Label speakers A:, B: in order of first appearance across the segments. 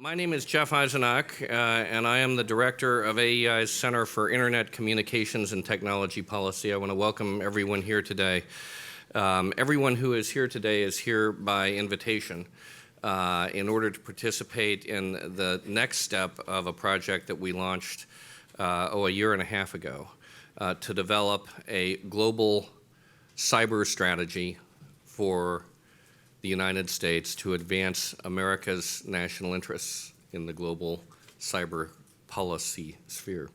A: My name is Jeff Eisenach, and I am the director of AEI's Center for Internet Communications and Technology Policy. I want to welcome everyone here today. Everyone who is here today is here by invitation in order to participate in the next step of a project that we launched a year and a half ago to develop a global cyber strategy for the United States to advance America's national interests in the global cyber policy sphere.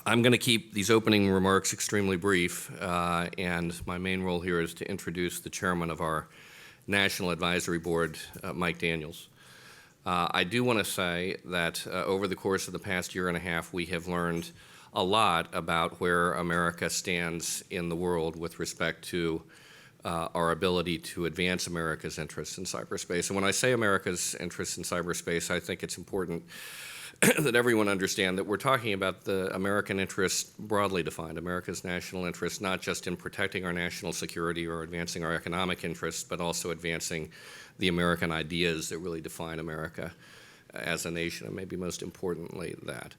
A: I'm going to keep these opening remarks extremely brief, and my main role here is to introduce the chairman of our National Advisory Board, Mike Daniels. I do want to say that over the course of the past year and a half, we have learned a lot about where America stands in the world with respect to our ability to advance America's interests in cyberspace. And when I say America's interests in cyberspace, I think it's important that everyone understand that we're talking about the American interest broadly defined, America's national interest, not just in protecting our national security or advancing our economic interests, but also advancing the American ideas that really define America as a nation, and maybe most importantly that.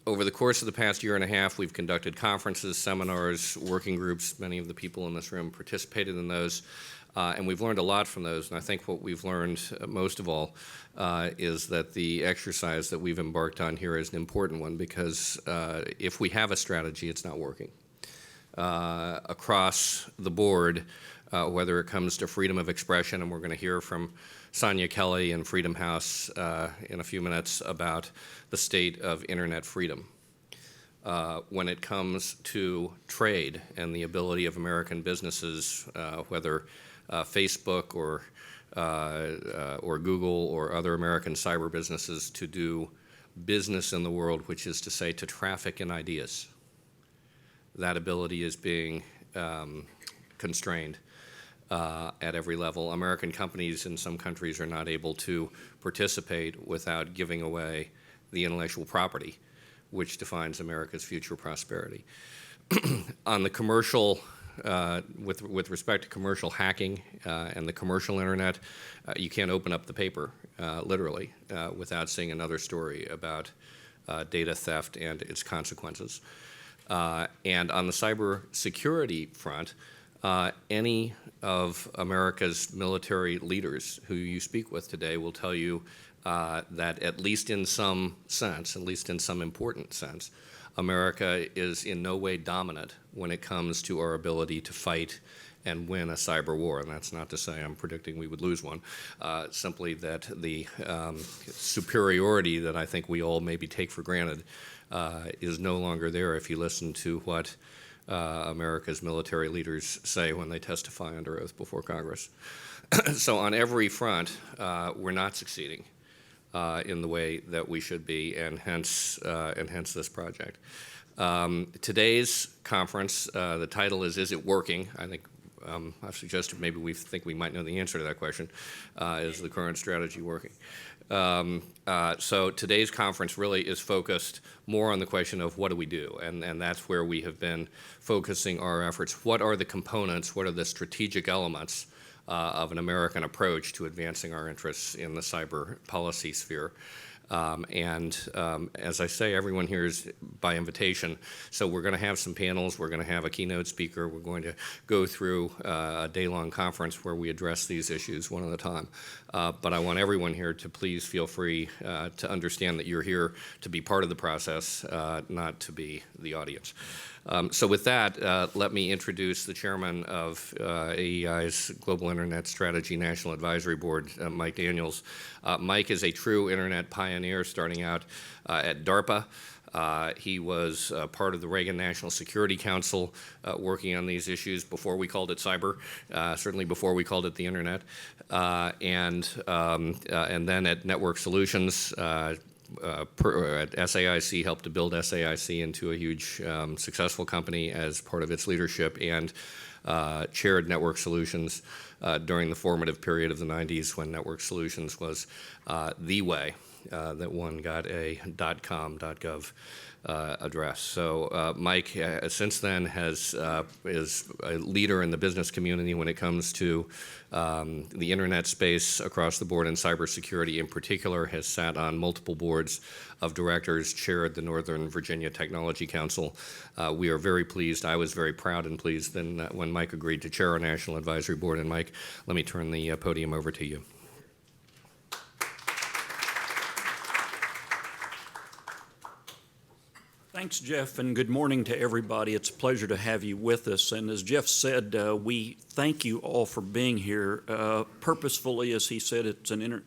A: Over the course of the past year and a half, we've conducted conferences, seminars, working groups. Many of the people in this room participated in those, and we've learned a lot from those. And I think what we've learned most of all is that the exercise that we've embarked on here is an important one, because if we have a strategy, it's not working. Across the board, whether it comes to freedom of expression, and we're going to hear from Sonia Kelly and Freedom House in a few minutes about the state of internet freedom. When it comes to trade and the ability of American businesses, whether Facebook or Google or other American cyber businesses, to do business in the world, which is to say to traffic in ideas, that ability is being constrained at every level. American companies in some countries are not able to participate without giving away the intellectual property which defines America's future prosperity. On the commercial, with respect to commercial hacking and the commercial internet, you can't open up the paper, literally, without seeing another story about data theft and its consequences. And on the cyber security front, any of America's military leaders who you speak with today will tell you that at least in some sense, at least in some important sense, America is in no way dominant when it comes to our ability to fight and win a cyber war. And that's not to say I'm predicting we would lose one, simply that the superiority that I think we all maybe take for granted is no longer there if you listen to what America's military leaders say when they testify under oath before Congress. So on every front, we're not succeeding in the way that we should be, and hence this project. Today's conference, the title is it working? I think I've suggested maybe we think we might know the answer to that question. Is the current strategy working? So today's conference really is focused more on the question of what do we do, and that's where we have been focusing our efforts. What are the components, what are the strategic elements of an American approach to advancing our interests in the cyber policy sphere? As I say, everyone here is by invitation, so we're going to have some panels, we're going to have a keynote speaker, we're going to go through a day-long conference where we address these issues one at a time. But I want everyone here to please feel free to understand that you're here to be part of the process, not to be the audience. So with that, let me introduce the chairman of AEI's Global Internet Strategy National Advisory Board, Mike Daniels. Mike is a true internet pioneer, starting out at DARPA. He was part of the Reagan National Security Council, working on these issues before we called it cyber, certainly before we called it the internet, and then at Network Solutions. At SAIC, helped to build SAIC into a huge successful company as part of its leadership, and chaired Network Solutions during the formative period of the 90s when Network Solutions was the way that one got a .com.gov address. So Mike, since then, is a leader in the business community when it comes to the internet space across the board, and cybersecurity in particular, has sat on multiple boards of directors, chaired the Northern Virginia Technology Council. We are very pleased. I was very proud and pleased when Mike agreed to chair our National Advisory Board. And Mike, let me turn the podium over to you.
B: Thanks, Jeff, and good morning to everybody. It's a pleasure to have you with us. And as Jeff said, we thank you all for being here. Purposefully, as he said, it's an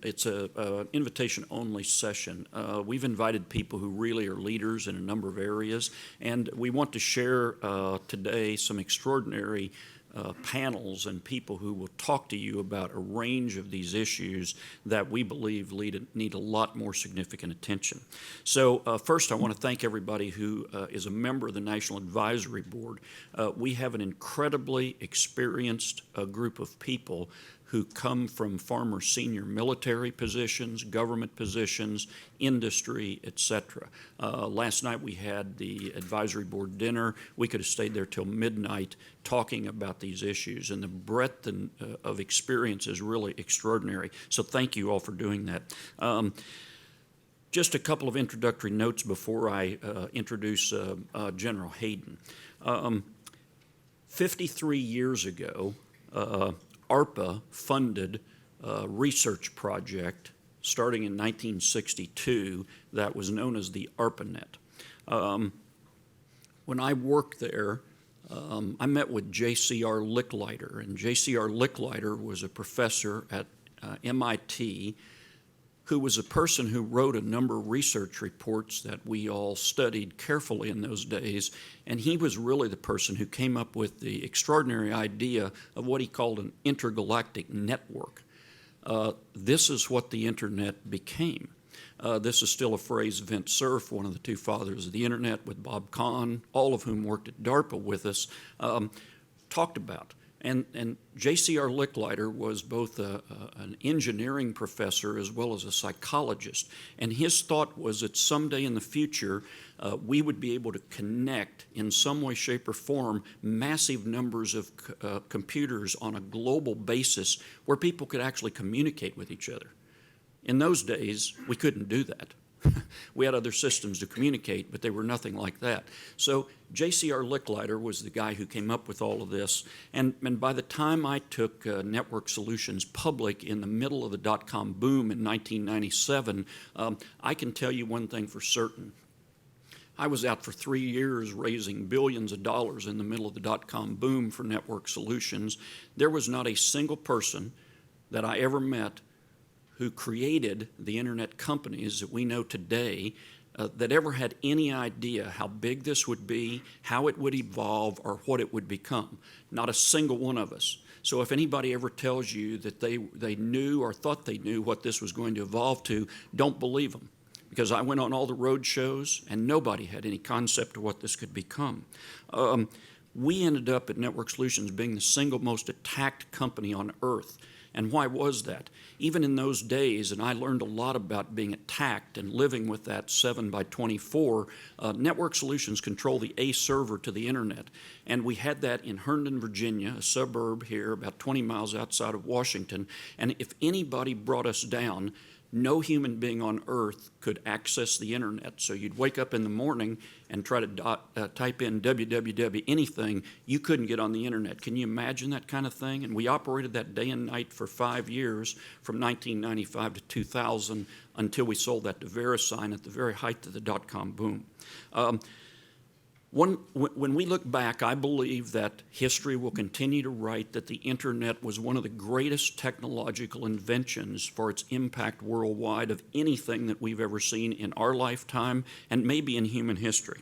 B: invitation-only session. We've invited people who really are leaders in a number of areas, and we want to share today some extraordinary panels and people who will talk to you about a range of these issues that we believe need a lot more significant attention. So first, I want to thank everybody who is a member of the National Advisory Board. We have an incredibly experienced group of people who come from former senior military positions, government positions, industry, etc. Last night we had the advisory board dinner. We could have stayed there till midnight talking about these issues, and the breadth of experience is really extraordinary. So thank you all for doing that. Just a couple of introductory notes before I introduce General Hayden. 53 years ago, ARPA funded a research project starting in 1962 that was known as the ARPANET. When I worked there, I met with J.C.R. Licklider, and J.C.R. Licklider was a professor at MIT who was a person who wrote a number of research reports that we all studied carefully in those days, and he was really the person who came up with the extraordinary idea of what he called an intergalactic network. This is what the Internet became. This is still a phrase Vint Cerf, one of the two fathers of the Internet, with Bob Kahn, all of whom worked at DARPA with us, talked about. And J.C.R. Licklider was both an engineering professor as well as a psychologist. And his thought was that someday in the future, we would be able to connect in some way, shape, or form massive numbers of computers on a global basis where people could actually communicate with each other. In those days, we couldn't do that. We had other systems to communicate, but they were nothing like that. So J.C.R. Licklider was the guy who came up with all of this. And by the time I took Network Solutions public in the middle of the dot-com boom in 1997, I can tell you one thing for certain. I was out for 3 years raising billions of dollars in the middle of the dot-com boom for Network Solutions. There was not a single person that I ever met who created the internet companies that we know today that ever had any idea how big this would be, how it would evolve, or what it would become. Not a single one of us. So if anybody ever tells you that they knew or thought they knew what this was going to evolve to, don't believe them. Because I went on all the road shows and nobody had any concept of what this could become. We ended up at Network Solutions being the single most attacked company on earth. And why was that? Even in those days, and I learned a lot about being attacked and living with that 7x24, Network Solutions control the A server to the internet. And we had that in Herndon, Virginia, a suburb here about 20 miles outside of Washington. And if anybody brought us down, no human being on earth could access the internet. So you'd wake up in the morning and try to type in www anything, you couldn't get on the internet. Can you imagine that kind of thing? And we operated that day and night for 5 years, from 1995 to 2000, until we sold that to VeriSign at the very height of the dot-com boom. When we look back, I believe that history will continue to write that the internet was one of the greatest technological inventions for its impact worldwide of anything that we've ever seen in our lifetime and maybe in human history.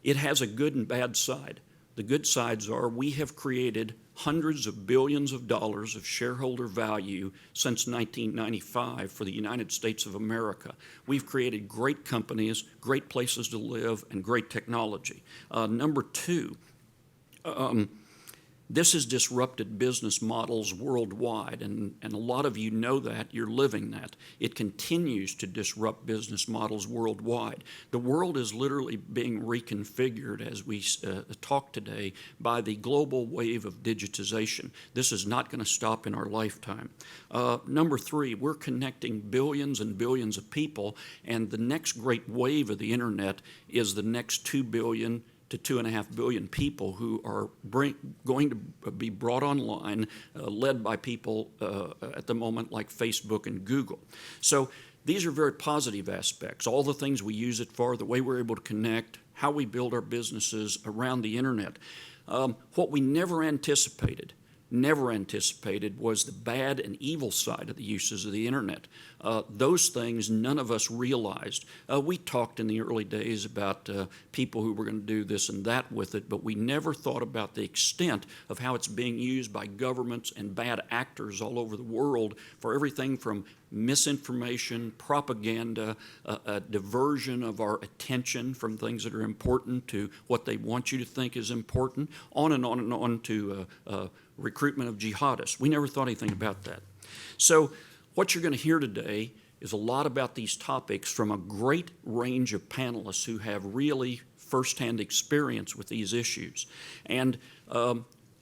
B: It has a good and bad side. The good sides are we have created hundreds of billions of dollars of shareholder value since 1995 for the United States of America. We've created great companies, great places to live, and great technology. Number two, This has disrupted business models worldwide, and a lot of you know that, you're living that. It continues to disrupt business models worldwide. The world is literally being reconfigured as we talk today by the global wave of digitization. This is not going to stop in our lifetime. Number three, we're connecting billions and billions of people, and the next great wave of the internet is the next 2 billion to 2.5 billion people who are going to be brought online, led by people at the moment like Facebook and Google. So these are very positive aspects. All the things we use it for, the way we're able to connect, how we build our businesses around the internet. What we never anticipated was the bad and evil side of the uses of the internet. Those things none of us realized. We talked in the early days about people who were going to do this and that with it, but we never thought about the extent of how it's being used by governments and bad actors all over the world for everything from misinformation, propaganda, a diversion of our attention from things that are important to what they want you to think is important, on and on and on to recruitment of jihadists. We never thought anything about that. So what you're going to hear today is a lot about these topics from a great range of panelists who have really firsthand experience with these issues. And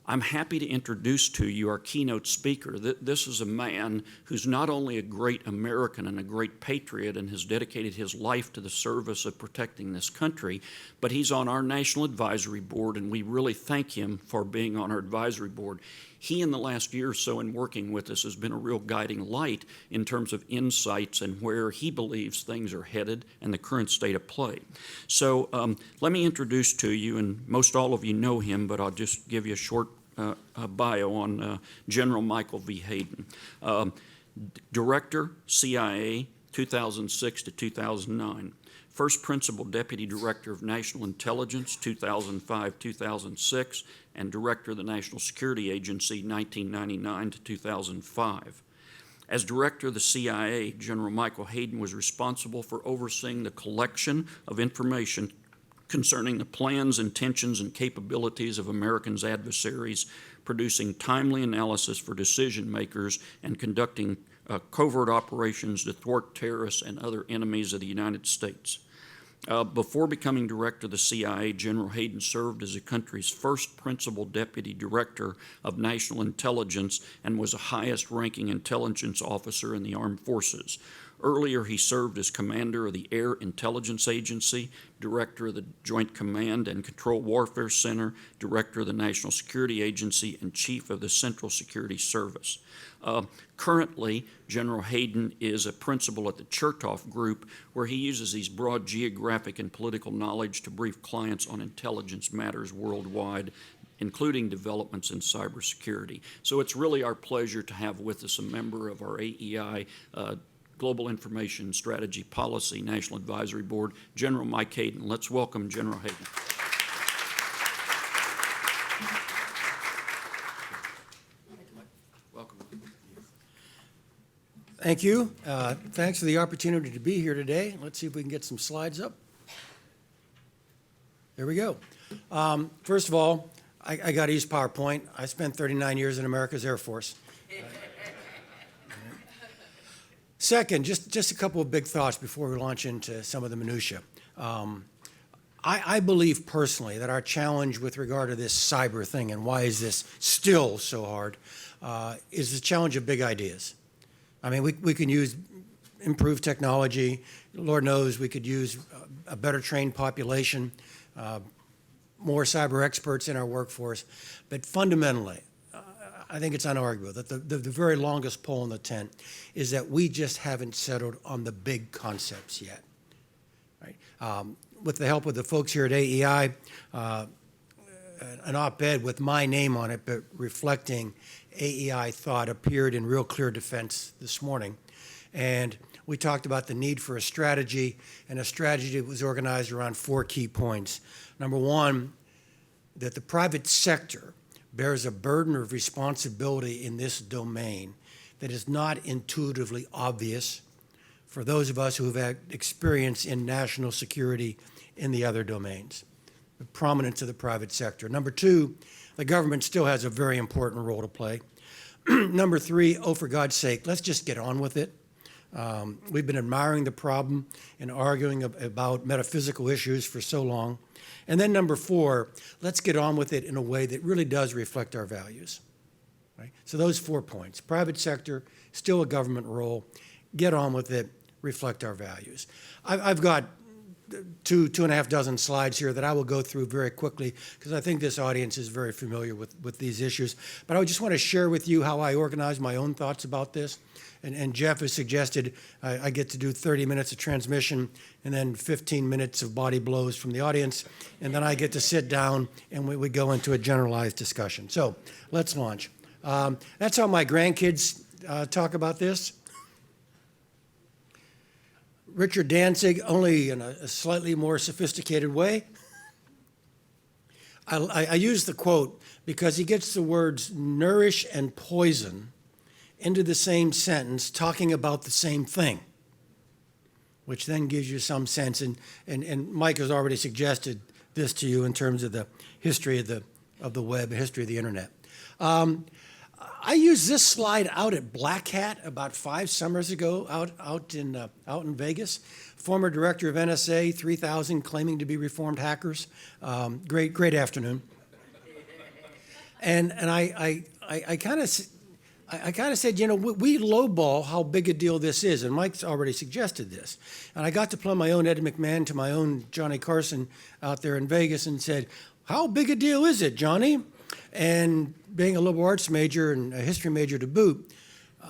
B: I'm happy to introduce to you our keynote speaker. This is a man who's not only a great American and a great patriot and has dedicated his life to the service of protecting this country, but he's on our National Advisory Board, and we really thank him for being on our advisory board. He, in the last year or so in working with us, has been a real guiding light in terms of insights and where he believes things are headed and the current state of play. So let me introduce to you, and most all of you know him, but I'll just give you a short bio on General Michael V. Hayden. Director, CIA, 2006 to 2009. First Principal Deputy Director of National Intelligence, 2005-2006, and Director of the National Security Agency, 1999 to 2005. As Director of the CIA, General Michael Hayden was responsible for overseeing the collection of information concerning the plans, intentions, and capabilities of Americans' adversaries, producing timely analysis for decision makers, and conducting covert operations to thwart terrorists and other enemies of the United States. Before becoming director of the CIA, General Hayden served as the country's first principal deputy director of national intelligence and was the highest-ranking intelligence officer in the armed forces. Earlier, he served as commander of the Air Intelligence Agency, director of the Joint Command and Control Warfare Center, director of the National Security Agency, and chief of the Central Security Service. Currently, General Hayden is a principal at the Chertoff Group, where he uses these broad geographic and political knowledge to brief clients on intelligence matters worldwide, including developments in cybersecurity. So it's really our pleasure to have with us a member of our AEI Global Information Strategy Policy National Advisory Board, General Mike Hayden. Let's welcome General Hayden. Welcome.
C: Thank you. Thanks for the opportunity to be here today. Let's see if we can get some slides up. There we go. First of all, I got to use PowerPoint. I spent 39 years in America's Air Force. Second, just a couple of big thoughts before we launch into some of the minutia. I believe personally that our challenge with regard to this cyber thing and why is this still so hard is the challenge of big ideas. I mean, we can use improved technology. Lord knows we could use a better trained population, more cyber experts in our workforce. But fundamentally, I think it's unarguable that the very longest pole in the tent is that we just haven't settled on the big concepts yet. Right? With the help of the folks here at AEI, an op-ed with my name on it, but reflecting AEI thought, appeared in Real Clear Defense this morning. And we talked about the need for a strategy, and a strategy that was organized around 4 key points. Number one, that the private sector bears a burden of responsibility in this domain that is not intuitively obvious for those of us who have had experience in national security in the other domains. The prominence of the private sector. Number two, the government still has a very important role to play. Number three, oh, for God's sake, let's just get on with it. We've been admiring the problem and arguing about metaphysical issues for so long. And then number four, let's get on with it in a way that really does reflect our values. Right? So those 4 points: private sector, still a government role, get on with it, reflect our values. I've got two and a half dozen slides here that I will go through very quickly because I think this audience is very familiar with these issues. But I just want to share with you how I organize my own thoughts about this. And Jeff has suggested I get to do 30 minutes of transmission and then 15 minutes of body blows from the audience, and then I get to sit down and we go into a generalized discussion. So let's launch. That's how my grandkids talk about this. Richard Danzig, only in a slightly more sophisticated way. I use the quote because he gets the words nourish and poison into the same sentence, talking about the same thing, which then gives you some sense. And Mike has already suggested this to you in terms of the history of the web, the history of the internet. I used this slide out at Black Hat about 5 summers ago, out in Vegas. Former director of NSA, 3,000 claiming to be reformed hackers. Great afternoon. And I kind of said, you know, we lowball how big a deal this is, and Mike's already suggested this. And I got to play my own Ed McMahon to my own Johnny Carson out there in Vegas and said, how big a deal is it, Johnny? And being a liberal arts major and a history major to boot,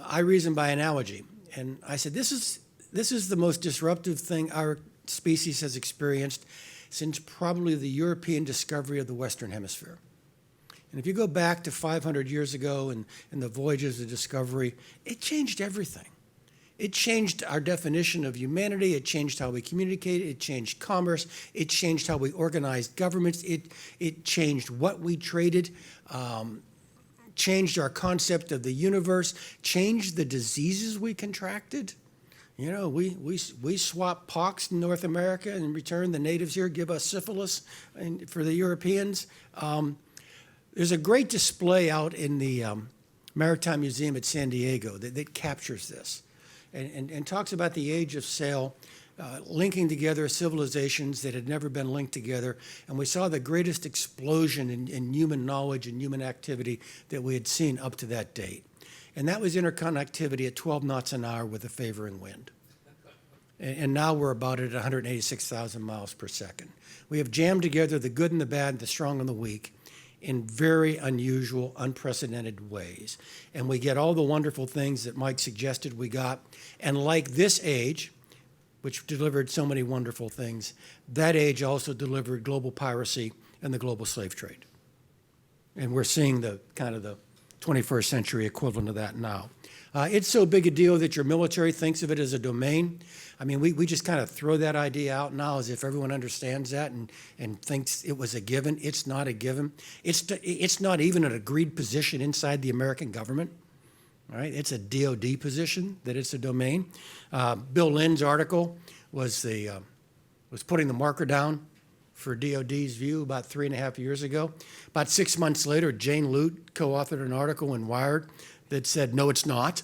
C: I reasoned by analogy. And I said, this is the most disruptive thing our species has experienced since probably the European discovery of the Western Hemisphere. And if you go back to 500 years ago and the voyages of discovery, it changed everything. It changed our definition of humanity. It changed how we communicated. It changed commerce. It changed how we organized governments. It changed what we traded, changed our concept of the universe, changed the diseases we contracted. You know, we swap pox in North America, and in return, the natives here give us syphilis for the Europeans. There's a great display out in the Maritime Museum at San Diego that captures this. And talks about the age of sail, linking together civilizations that had never been linked together. And we saw the greatest explosion in human knowledge and human activity that we had seen up to that date. And that was interconnectivity at 12 knots an hour with a favoring wind. And now we're about at 186,000 miles per second. We have jammed together the good and the bad, the strong and the weak, in very unusual, unprecedented ways. And we get all the wonderful things that Mike suggested we got. And like this age, which delivered so many wonderful things, that age also delivered global piracy and the global slave trade. And we're seeing the kind of the 21st century equivalent of that now. It's so big a deal that your military thinks of it as a domain. I mean, we just kind of throw that idea out now as if everyone understands that and thinks it was a given. It's not a given. It's not even an agreed position inside the American government. Right? It's a DOD position that it's a domain. Bill Lynn's article was putting the marker down for DOD's view about 3.5 years ago. About 6 months later, Jane Lute co-authored an article in Wired that said, no, it's not.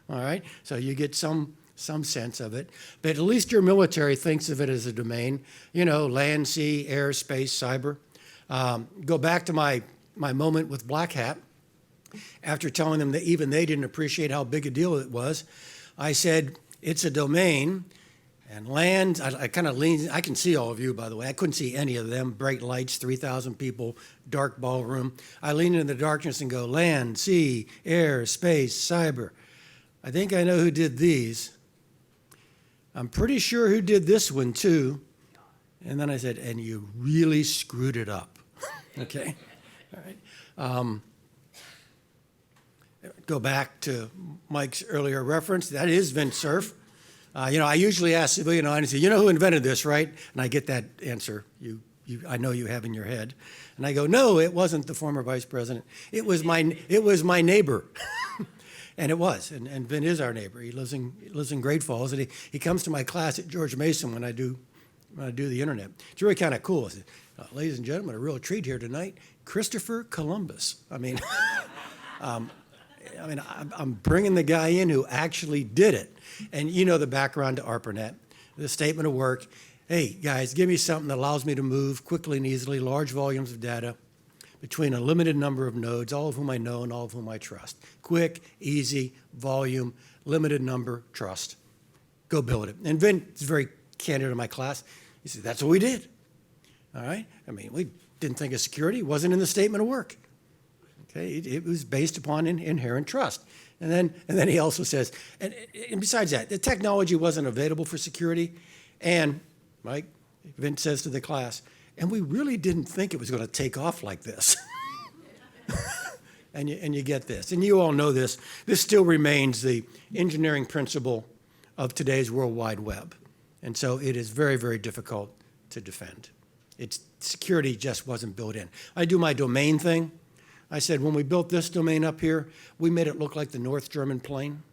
C: All right? So you get some sense of it. But at least your military thinks of it as a domain. You know, land, sea, air, space, cyber. Go back to my moment with Black Hat. After telling them that even they didn't appreciate how big a deal it was, I said, it's a domain. And land, I kind of leaned, I can see all of you, by the way. I couldn't see any of them. Bright lights, 3,000 people, dark ballroom. I lean into the darkness and go, land, sea, air, space, cyber. I think I know who did these. I'm pretty sure who did this one, too. And then I said, and you really screwed it up. Okay? All right. Go back to Mike's earlier reference. That is Vint Cerf. I usually ask civilian audiences, you know who invented this, right? And I get that answer I know you have in your head. And I go, no, it wasn't the former vice president. It was my neighbor. And it was. And Vint is our neighbor. He lives in Great Falls. And he comes to my class at George Mason when I do the internet. It's really kind of cool. I said, ladies and gentlemen, a real treat here tonight. Christopher Columbus. I'm bringing the guy in who actually did it. And you know the background to ARPANET, the statement of work. Hey, guys, give me something that allows me to move quickly and easily large volumes of data between a limited number of nodes, all of whom I know and all of whom I trust. Quick, easy, volume, limited number, trust. Go build it. And Vin is very candid in my class. He said, that's what we did. All right? We didn't think of security. It wasn't in the statement of work. Okay? It was based upon inherent trust. And then he also says, and besides that, the technology wasn't available for security. And Mike, Vince says to the class, and we really didn't think it was going to take off like this. and you get this. And you all know this. This still remains the engineering principle of today's World Wide Web. And so it is very, very difficult to defend. Security just wasn't built in. I do my domain thing. I said, when we built this domain up here, we made it look like the North German plain,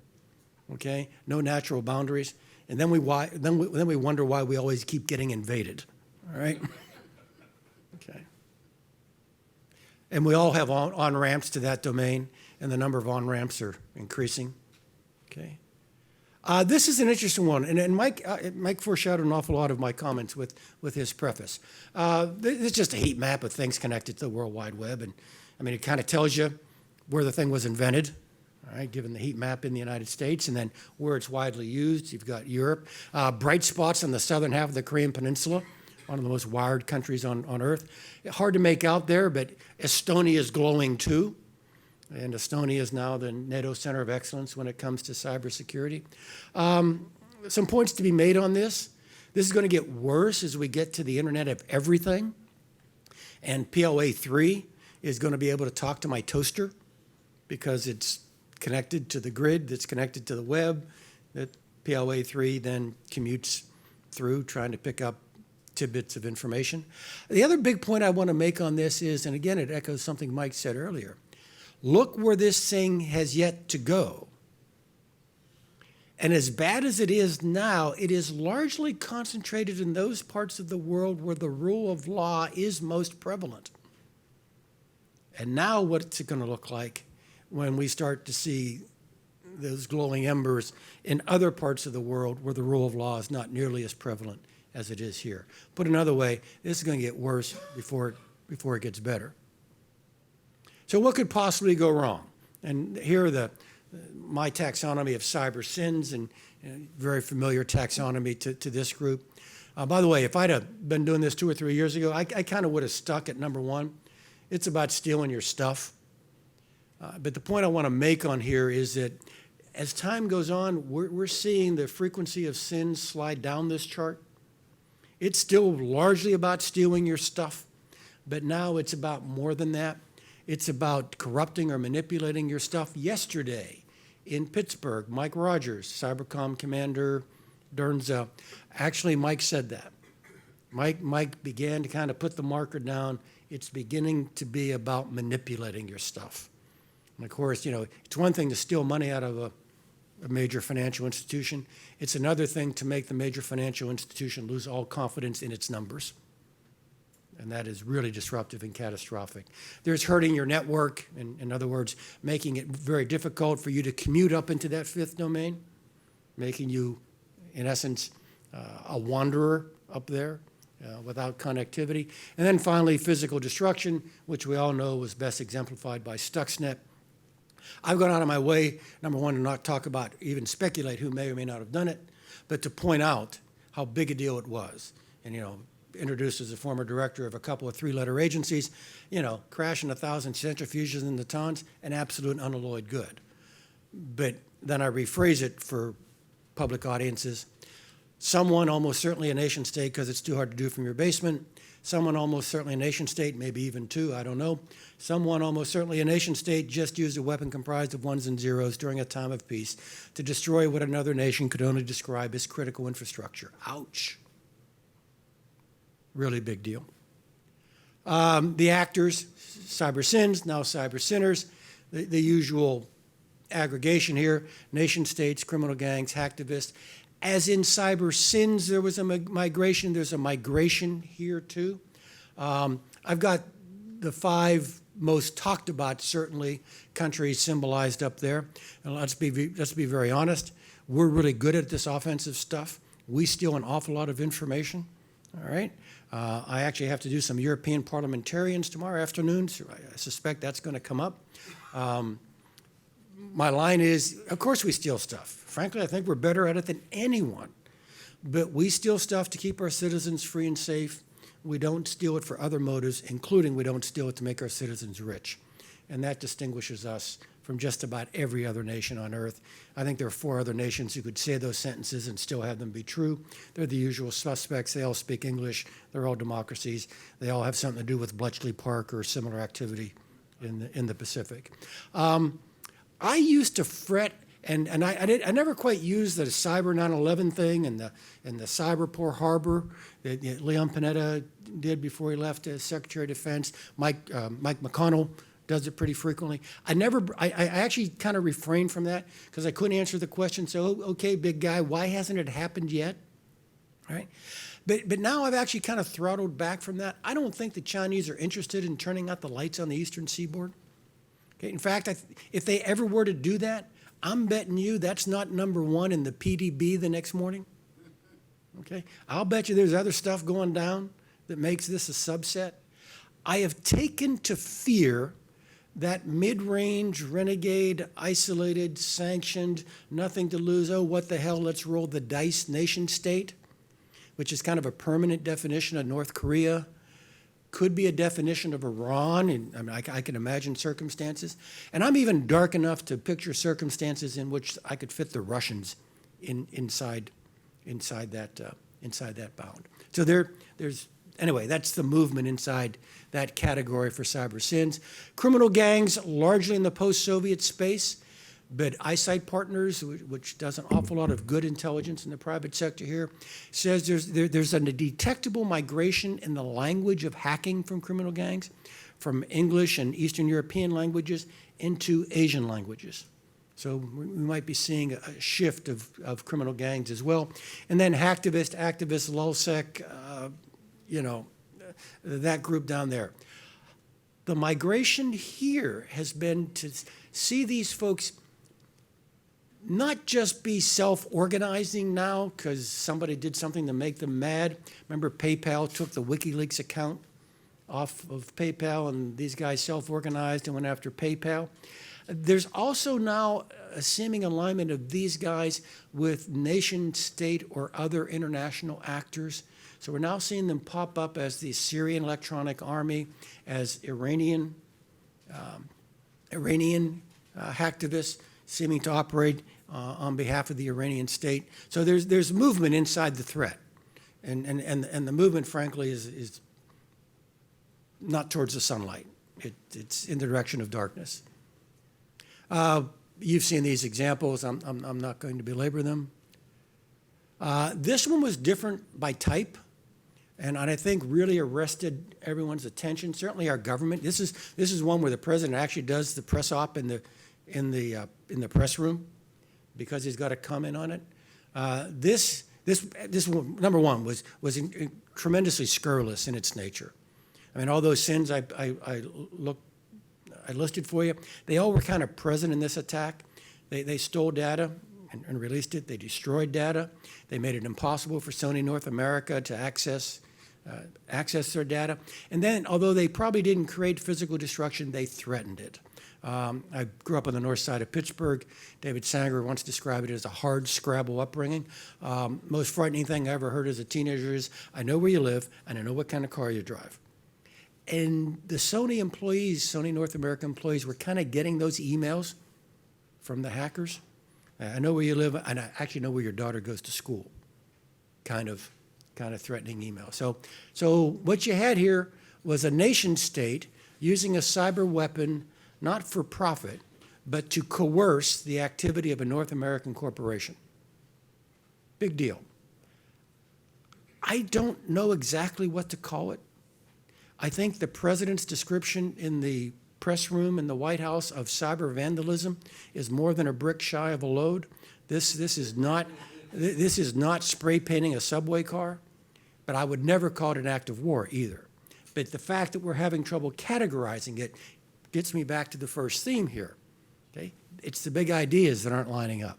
C: okay? No natural boundaries. And then we wonder why we always keep getting invaded, all right? Okay. And we all have on-ramps to that domain, and the number of on-ramps are increasing, okay? This is an interesting one, and Mike foreshadowed an awful lot of my comments with his preface. It's just a heat map of things connected to the World Wide Web, and it kind of tells you where the thing was invented, all right, given the heat map in the United States, and then where it's widely used. You've got Europe. Bright spots on the southern half of the Korean Peninsula, one of the most wired countries on Earth. Hard to make out there, but Estonia is glowing too. And Estonia is now the NATO Center of Excellence when it comes to cybersecurity. Some points to be made on this. This is going to get worse as we get to the Internet of Everything. And PLA3 is going to be able to talk to my toaster because it's connected to the grid that's connected to the web that PLA3 then commutes through trying to pick up tidbits of information. The other big point I want to make on this is, and again, it echoes something Mike said earlier, look where this thing has yet to go. And as bad as it is now, it is largely concentrated in those parts of the world where the rule of law is most prevalent. And now what's it going to look like when we start to see those glowing embers in other parts of the world where the rule of law is not nearly as prevalent as it is here? Put another way, this is going to get worse before it gets better. So what could possibly go wrong? And here are my taxonomy of cyber sins, and very familiar taxonomy to this group. By the way, if I'd have been doing this 2 or 3 years ago, I kind of would have stuck at number 1. It's about stealing your stuff. But the point I want to make on here is that as time goes on, we're seeing the frequency of sins slide down this chart. It's still largely about stealing your stuff, but now it's about more than that. It's about corrupting or manipulating your stuff. Yesterday in Pittsburgh, Mike Rogers, Cybercom Commander Dernza, actually Mike said that. Mike began to kind of put the marker down. It's beginning to be about manipulating your stuff. And of course, it's one thing to steal money out of a major financial institution. It's another thing to make the major financial institution lose all confidence in its numbers. And that is really disruptive and catastrophic. There's hurting your network, in other words, making it very difficult for you to commute up into that 5th domain, making you, in essence, a wanderer up there without connectivity. And then finally, physical destruction, which we all know was best exemplified by Stuxnet. I've gone out of my way, number one, to not talk about, even speculate who may or may not have done it, but to point out how big a deal it was. And, introduced as a former director of a couple of 3-letter agencies, crashing 1,000 centrifuges in the Natanz, an absolute unalloyed good. But then I rephrase it for public audiences. Someone, almost certainly a nation state, because it's too hard to do from your basement. Someone, almost certainly a nation state, maybe even 2, I don't know. Someone, almost certainly a nation state, just used a weapon comprised of 1s and 0s during a time of peace to destroy what another nation could only describe as critical infrastructure. Ouch. Really big deal. The actors, cyber sins, now cyber sinners, the usual aggregation here, nation states, criminal gangs, hacktivists. As in cyber sins, there was a migration, there's a migration here too. I've got the five most talked about, certainly, countries symbolized up there. And let's be very honest, we're really good at this offensive stuff. We steal an awful lot of information, all right? I actually have to do some European parliamentarians tomorrow afternoon, so I suspect that's going to come up. My line is, of course we steal stuff. Frankly, I think we're better at it than anyone. But we steal stuff to keep our citizens free and safe. We don't steal it for other motives, including we don't steal it to make our citizens rich. And that distinguishes us from just about every other nation on earth. I think there are 4 other nations who could say those sentences and still have them be true. They're the usual suspects. They all speak English. They're all democracies. They all have something to do with Bletchley Park or similar activity in the Pacific. I used to fret, and I never quite used the cyber 9/11 thing and the cyber Pearl Harbor that Leon Panetta did before he left as Secretary of Defense. Mike McConnell does it pretty frequently. I actually kind of refrained from that because I couldn't answer the question. So, okay, big guy, why hasn't it happened yet? Right? But now I've actually kind of throttled back from that. I don't think the Chinese are interested in turning out the lights on the eastern seaboard. Okay? In fact, if they ever were to do that, I'm betting you that's not number 1 in the PDB the next morning. Okay? I'll bet you there's other stuff going down that makes this a subset. I have taken to fear that mid-range, renegade, isolated, sanctioned, nothing to lose, oh, what the hell, let's roll the dice nation state, which is kind of a permanent definition of North Korea, could be a definition of Iran, and I mean, I can imagine circumstances. And I'm even dark enough to picture circumstances in which I could fit the Russians inside that bound. So there's anyway, that's the movement inside that category for cyber sins. Criminal gangs, largely in the post-Soviet space, but Eyesight Partners, which does an awful lot of good intelligence in the private sector here, says there's a detectable migration in the language of hacking from criminal gangs, from English and Eastern European languages into Asian languages. So we might be seeing a shift of criminal gangs as well. And then hacktivist, activist, LulzSec, that group down there. The migration here has been to see these folks not just be self-organizing now because somebody did something to make them mad. Remember PayPal took the WikiLeaks account off of PayPal and these guys self-organized and went after PayPal. There's also now a seeming alignment of these guys with nation state or other international actors. So we're now seeing them pop up as the Syrian Electronic Army, as Iranian hacktivists seeming to operate on behalf of the Iranian state. So there's movement inside the threat. And the movement, frankly, is not towards the sunlight. It's in the direction of darkness. You've seen these examples. I'm not going to belabor them. This one was different by type, and I think really arrested everyone's attention. Certainly our government. This is one where the president actually does the press op in the press room because he's got to comment on it. This one, number one, was tremendously scurrilous in its nature. I mean, all those sins I listed for you, they all were kind of present in this attack. They stole data and released it. They destroyed data. They made it impossible for Sony North America to access their data. And then, although they probably didn't create physical destruction, they threatened it. I grew up on the north side of Pittsburgh. David Sanger once described it as a hard Scrabble upbringing. Most frightening thing I ever heard as a teenager is, I know where you live and I know what kind of car you drive. And the Sony employees, Sony North America employees, were kind of getting those emails from the hackers. I know where you live, and I actually know where your daughter goes to school. Kind of threatening email. So what you had here was a nation state using a cyber weapon, not for profit, but to coerce the activity of a North American corporation. Big deal. I don't know exactly what to call it. I think the president's description in the press room in the White House of cyber vandalism is more than a brick shy of a load. This is not spray painting a subway car, but I would never call it an act of war either. But the fact that we're having trouble categorizing it gets me back to the first theme here. Okay? It's the big ideas that aren't lining up.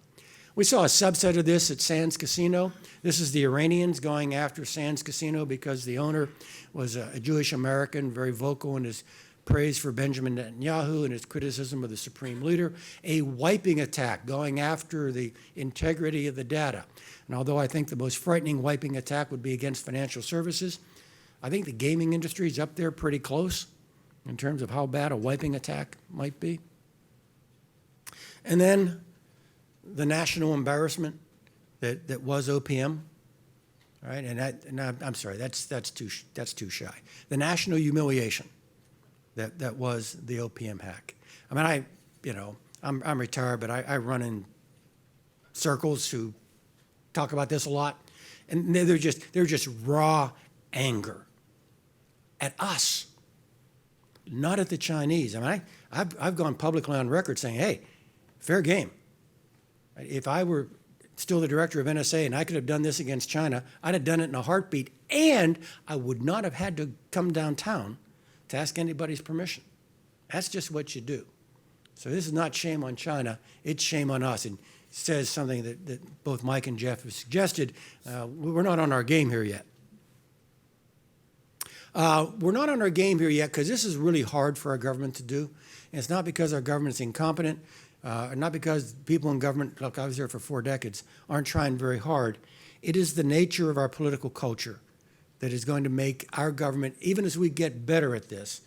C: We saw a subset of this at Sands Casino. This is the Iranians going after Sands Casino because the owner was a Jewish American, very vocal in his praise for Benjamin Netanyahu and his criticism of the supreme leader. A wiping attack going after the integrity of the data. And although I think the most frightening wiping attack would be against financial services, I think the gaming industry is up there pretty close in terms of how bad a wiping attack might be. And then the national embarrassment that was OPM, right? And I'm sorry, that's too shy. The national humiliation that was the OPM hack. I mean, I'm retired, but I run in circles who talk about this a lot, and they're just raw anger at us, not at the Chinese. I mean, I've gone publicly on record saying, hey, fair game. If I were still the director of NSA and I could have done this against China, I'd have done it in a heartbeat, and I would not have had to come downtown to ask anybody's permission. That's just what you do. So this is not shame on China, it's shame on us. And says something that both Mike and Jeff have suggested. We're not on our game here yet. We're not on our game here yet because this is really hard for our government to do. And it's not because our government's incompetent, not because people in government, look, I was there for 4 decades, aren't trying very hard. It is the nature of our political culture that is going to make our government, even as we get better at this,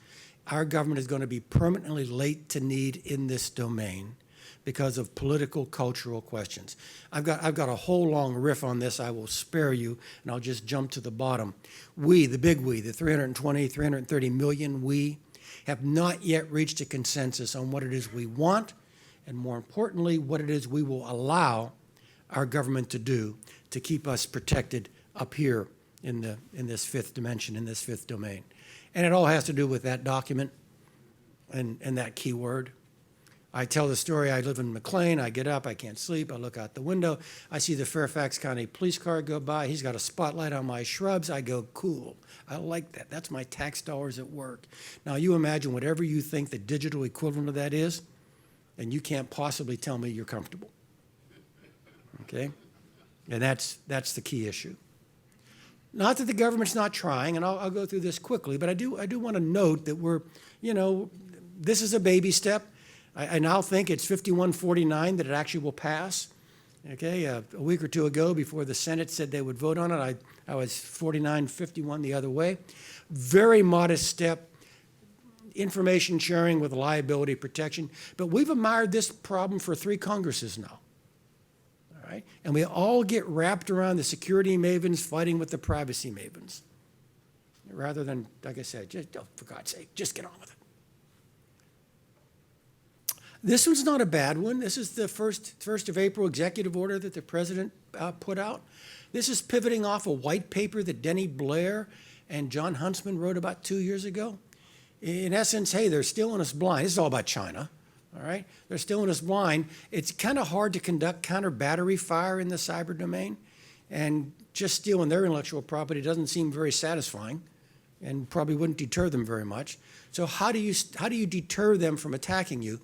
C: our government is going to be permanently late to need in this domain because of political, cultural questions. I've got a whole long riff on this. I will spare you, and I'll just jump to the bottom. We, the big we, the 320, 330 million we, have not yet reached a consensus on what it is we want, and more importantly, what it is we will allow our government to do to keep us protected up here in this fifth dimension, in this fifth domain. And it all has to do with that document and that keyword. I tell the story, I live in McLean, I get up, I can't sleep, I look out the window, I see the Fairfax County police car go by, he's got a spotlight on my shrubs, I go, cool, I like that, that's my tax dollars at work. Now you imagine whatever you think the digital equivalent of that is, and you can't possibly tell me you're comfortable, okay? And that's the key issue. Not that the government's not trying, and I'll go through this quickly, but I do want to note that we're, this is a baby step. I now think it's 51-49 that it actually will pass. Okay, a week or two ago, before the Senate said they would vote on it, I was 49-51 the other way. Very modest step, information sharing with liability protection. But we've admired this problem for 3 Congresses now. All right? And we all get wrapped around the security mavens fighting with the privacy mavens. Rather than, like I said, just, for God's sake, just get on with it. This one's not a bad one. This is the first of April executive order that the president put out. This is pivoting off a white paper that Denny Blair and John Huntsman wrote about 2 years ago. In essence, hey, they're stealing us blind. This is all about China, all right? They're stealing us blind. It's kind of hard to conduct counter-battery fire in the cyber domain, and just stealing their intellectual property doesn't seem very satisfying and probably wouldn't deter them very much. So how do you deter them from attacking you?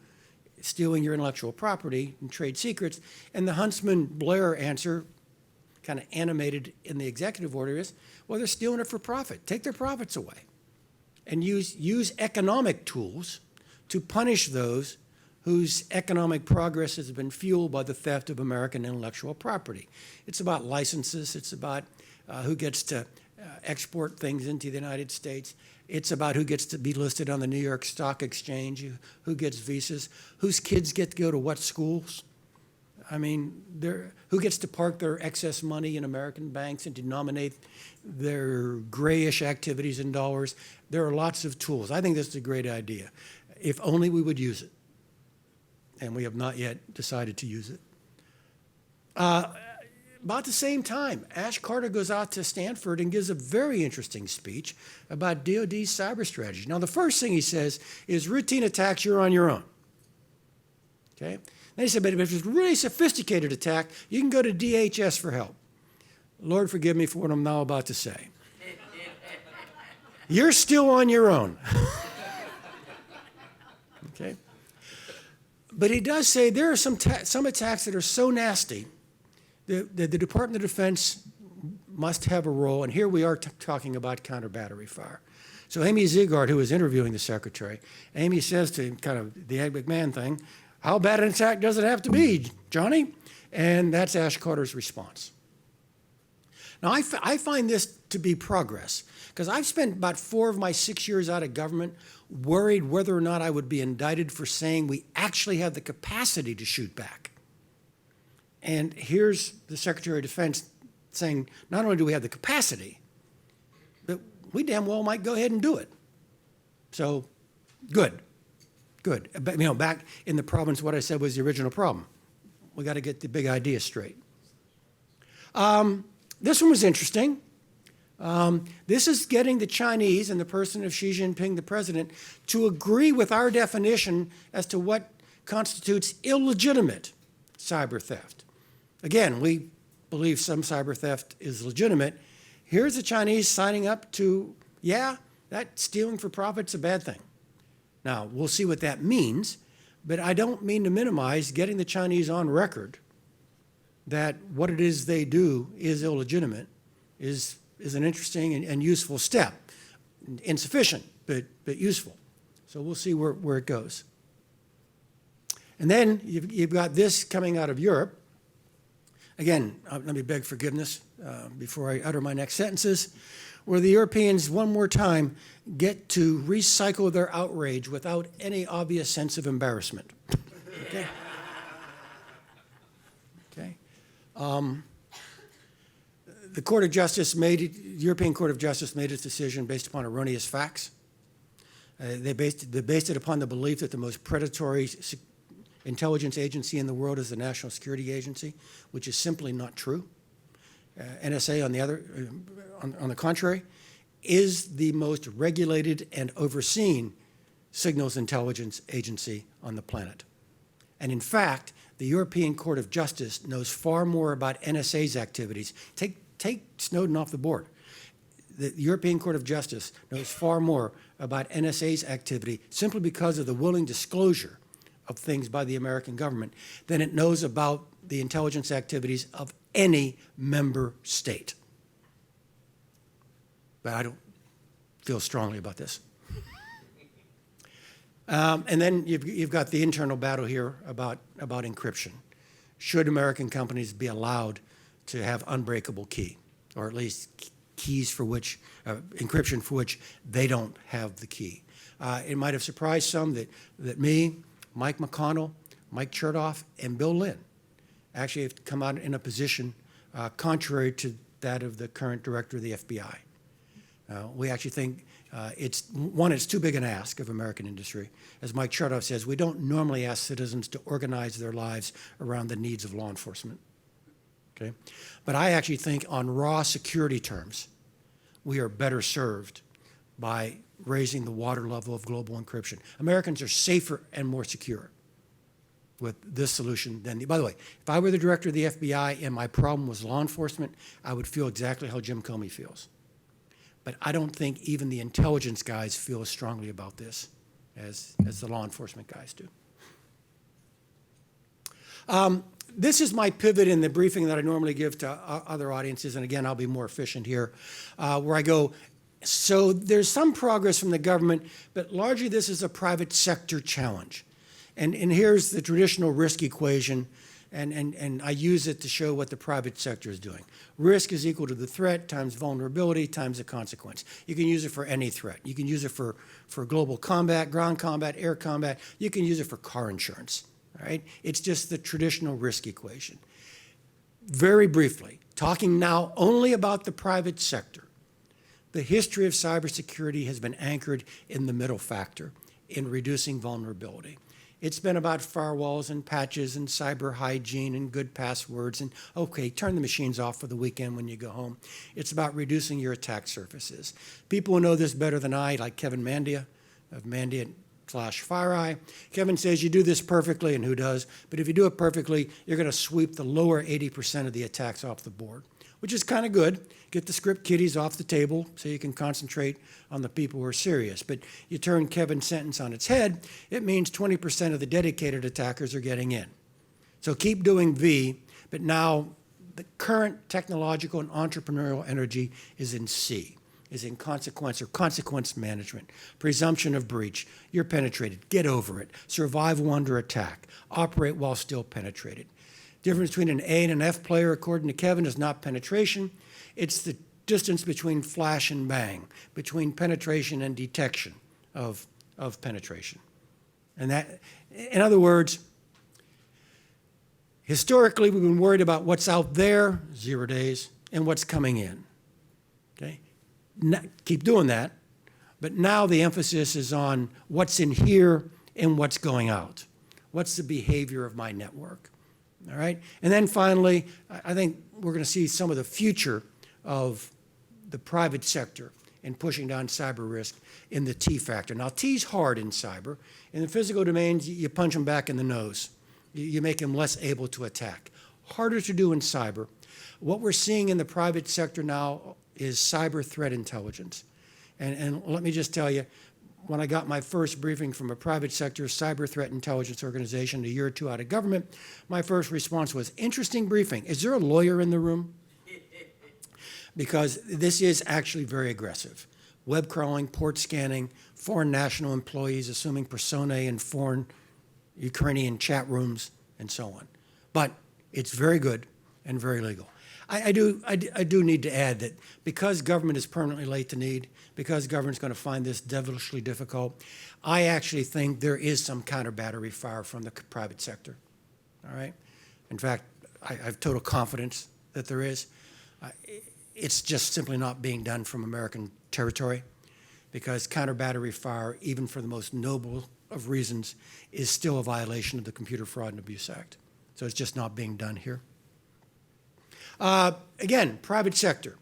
C: Stealing your intellectual property and trade secrets. And the Huntsman-Blair answer, kind of animated in the executive order, is, well, they're stealing it for profit. Take their profits away. And use economic tools to punish those whose economic progress has been fueled by the theft of American intellectual property. It's about licenses. It's about who gets to export things into the United States. It's about who gets to be listed on the New York Stock Exchange, who gets visas, whose kids get to go to what schools. I mean, who gets to park their excess money in American banks and denominate their grayish activities in dollars. There are lots of tools. I think this is a great idea, if only we would use it. And we have not yet decided to use it. About the same time, Ash Carter goes out to Stanford and gives a very interesting speech about DoD's cyber strategy. Now, the first thing he says is routine attacks, you're on your own. Okay? Then he said, but if it's a really sophisticated attack, you can go to DHS for help. Lord, forgive me for what I'm now about to say. You're still on your own. Okay? But he does say there are some attacks that are so nasty that the Department of Defense must have a role, and here we are talking about counter-battery fire. So Amy Ziegard, who was interviewing the secretary, Amy says to him, kind of the Ed McMahon thing, how bad an attack does it have to be, Johnny? And that's Ash Carter's response. Now, I find this to be progress, because I've spent about 4 of my 6 years out of government worried whether or not I would be indicted for saying we actually have the capacity to shoot back. And here's the Secretary of Defense saying, not only do we have the capacity, but we damn well might go ahead and do it. So, good. But, back in the province, what I said was the original problem. We got to get the big idea straight. This one was interesting. This is getting the Chinese, in the person of Xi Jinping, the president, to agree with our definition as to what constitutes illegitimate cyber theft. Again, we believe some cyber theft is legitimate. Here's the Chinese signing up to, yeah, that stealing for profit's a bad thing. Now, we'll see what that means, but I don't mean to minimize getting the Chinese on record that what it is they do is illegitimate is an interesting and useful step. Insufficient, but useful. So we'll see where it goes. And then you've got this coming out of Europe. Again, let me beg forgiveness before I utter my next sentences, where the Europeans, one more time, get to recycle their outrage without any obvious sense of embarrassment. Okay? Okay? The Court of Justice the European Court of Justice made its decision based upon erroneous facts. They based it upon the belief that the most predatory intelligence agency in the world is the National Security Agency, which is simply not true. NSA, on the contrary, is the most regulated and overseen signals intelligence agency on the planet. And in fact, the European Court of Justice knows far more about NSA's activities. Take Snowden off the board. The European Court of Justice knows far more about NSA's activity simply because of the willing disclosure of things by the American government than it knows about the intelligence activities of any member state. But I don't feel strongly about this. And then you've got the internal battle here about encryption. Should American companies be allowed to have unbreakable key, or at least keys for which, encryption for which they don't have the key? It might have surprised some that me, Mike McConnell, Mike Chertoff, and Bill Lynn actually have come out in a position contrary to that of the current director of the FBI. We actually think it's too big an ask of American industry. As Mike Chertoff says, we don't normally ask citizens to organize their lives around the needs of law enforcement. Okay? But I actually think on raw security terms, we are better served by raising the water level of global encryption. Americans are safer and more secure with this solution than by the way, if I were the director of the FBI and my problem was law enforcement, I would feel exactly how Jim Comey feels. But I don't think even the intelligence guys feel as strongly about this as the law enforcement guys do. This is my pivot in the briefing that I normally give to other audiences, and again, I'll be more efficient here, where I go, so there's some progress from the government, but largely this is a private sector challenge. And here's the traditional risk equation, and I use it to show what the private sector is doing. Risk is equal to the threat times vulnerability times the consequence. You can use it for any threat. You can use it for global combat, ground combat, air combat. You can use it for car insurance, all right? It's just the traditional risk equation. Very briefly, talking now only about the private sector, the history of cybersecurity has been anchored in the middle factor, in reducing vulnerability. It's been about firewalls and patches and cyber hygiene and good passwords and, okay, turn the machines off for the weekend when you go home. It's about reducing your attack surfaces. People who know this better than I, like Kevin Mandia of Mandia/FireEye. Kevin says you do this perfectly, and who does? But if you do it perfectly, you're going to sweep the lower 80% of the attacks off the board. which is kind of good. Get the script kiddies off the table so you can concentrate on the people who are serious. But you turn Kevin's sentence on its head, it means 20% of the dedicated attackers are getting in. So keep doing V, but now the current technological and entrepreneurial energy is in C, is in consequence or consequence management, presumption of breach. You're penetrated. Get over it. Survival under attack. Operate while still penetrated. Difference between an A and an F player, according to Kevin, is not penetration. It's the distance between flash and bang, between penetration and detection of penetration. And that, in other words, historically, we've been worried about what's out there, 0 days, and what's coming in. Okay? Keep doing that, but now the emphasis is on what's in here and what's going out. What's the behavior of my network? All right? And then finally, I think we're going to see some of the future of the private sector in pushing down cyber risk in the T factor. Now, T's hard in cyber. In the physical domains, you punch them back in the nose. You make them less able to attack. Harder to do in cyber. What we're seeing in the private sector now is cyber threat intelligence. And let me just tell you, when I got my first briefing from a private sector cyber threat intelligence organization a year or two out of government, my first response was, interesting briefing. Is there a lawyer in the room? Because this is actually very aggressive. Web crawling, port scanning, foreign national employees assuming personae in foreign Ukrainian chat rooms, and so on. But it's very good and very legal. I do need to add that because government is permanently late to need, because government's going to find this devilishly difficult, I actually think there is some counter battery fire from the private sector. All right? In fact, I have total confidence that there is. It's just simply not being done from American territory because counter battery fire, even for the most noble of reasons, is still a violation of the Computer Fraud and Abuse Act. So it's just not being done here. Again, private sector,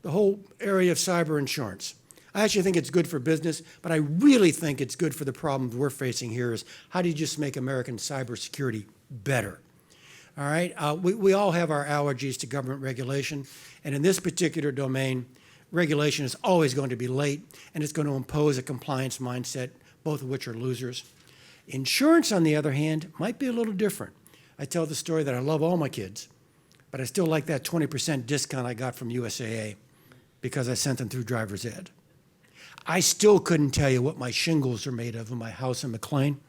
C: the whole area of cyber insurance. I actually think it's good for business, but I really think it's good for the problems we're facing here is how do you just make American cybersecurity better? All right, we all have our allergies to government regulation, and in this particular domain, regulation is always going to be late, and it's going to impose a compliance mindset, both of which are losers. Insurance, on the other hand, might be a little different. I tell the story that I love all my kids, but I still like that 20% discount I got from USAA because I sent them through driver's ed. I still couldn't tell you what my shingles are made of in my house in McLean,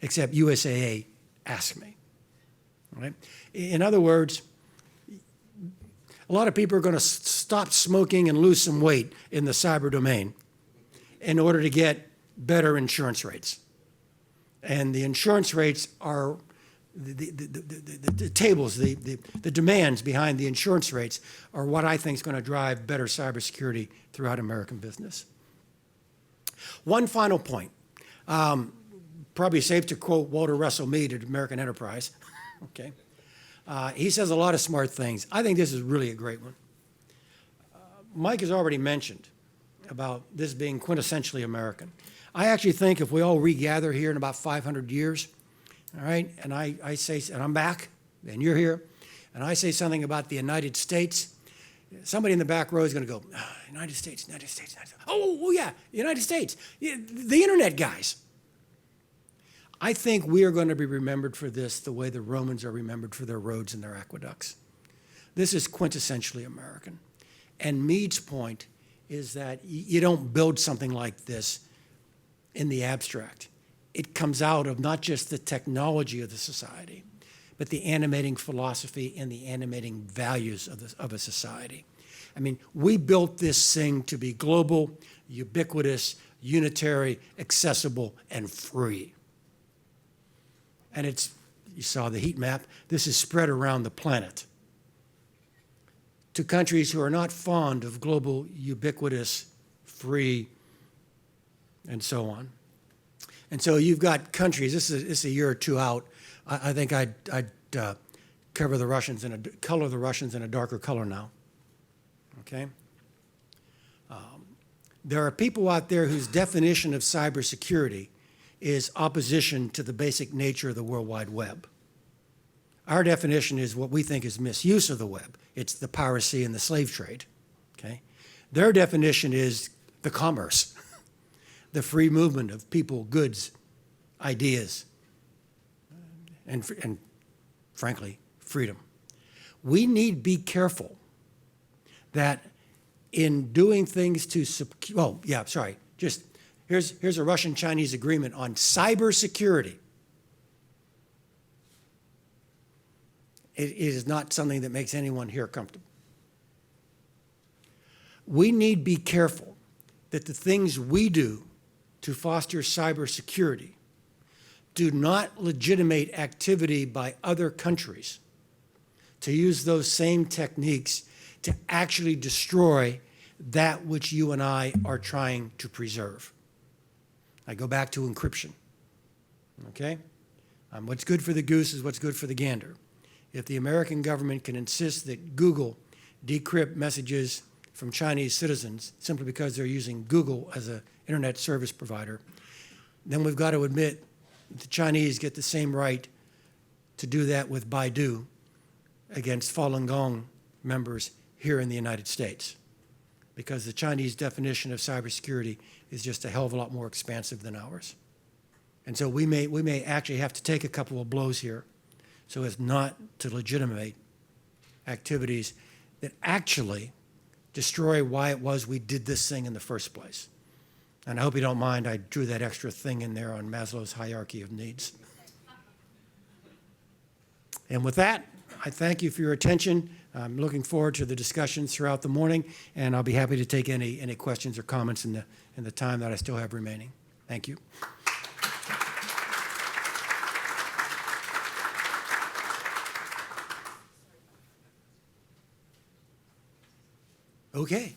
C: except USAA asked me. All right? In other words, a lot of people are going to stop smoking and lose some weight in the cyber domain in order to get better insurance rates. And the insurance rates are the tables, the demands behind the insurance rates are what I think is going to drive better cybersecurity throughout American business. One final point, probably safe to quote Walter Russell Mead at American Enterprise. Okay, he says a lot of smart things. I think this is really a great one. Mike has already mentioned about this being quintessentially American. I actually think if we all regather here in about 500 years, all right, and I say, and I'm back, and you're here, and I say something about the United States, somebody in the back row is going to go, United States, United States, United States. Oh, yeah, United States, the internet guys. I think we are going to be remembered for this the way the Romans are remembered for their roads and their aqueducts. This is quintessentially American. And Mead's point is that you don't build something like this in the abstract. It comes out of not just the technology of the society, but the animating philosophy and the animating values of a society. I mean, we built this thing to be global, ubiquitous, unitary, accessible, and free. And it's, you saw the heat map, this is spread around the planet to countries who are not fond of global, ubiquitous, free, and so on. And so you've got countries, this is a year or two out, I think I'd color the Russians in a darker color now, okay? There are people out there whose definition of cybersecurity is opposition to the basic nature of the World Wide Web. Our definition is what we think is misuse of the web. It's the piracy and the slave trade, okay? Their definition is the commerce, the free movement of people, goods, ideas, and frankly, freedom. We need to be careful that in doing things to, here's a Russian-Chinese agreement on cybersecurity. It is not something that makes anyone here comfortable. We need to be careful that the things we do to foster cybersecurity do not legitimate activity by other countries to use those same techniques to actually destroy that which you and I are trying to preserve. I go back to encryption, okay? What's good for the goose is what's good for the gander. If the American government can insist that Google decrypt messages from Chinese citizens simply because they're using Google as an internet service provider, then we've got to admit the Chinese get the same right to do that with Baidu against Falun Gong members here in the United States, because the Chinese definition of cybersecurity is just a hell of a lot more expansive than ours. And so we may actually have to take a couple of blows here so as not to legitimate activities that actually destroy why it was we did this thing in the first place. And I hope you don't mind I drew that extra thing in there on Maslow's hierarchy of needs. And with that, I thank you for your attention. I'm looking forward to the discussions throughout the morning, and I'll be happy to take any questions or comments in the time that I still have remaining. Thank you. Okay.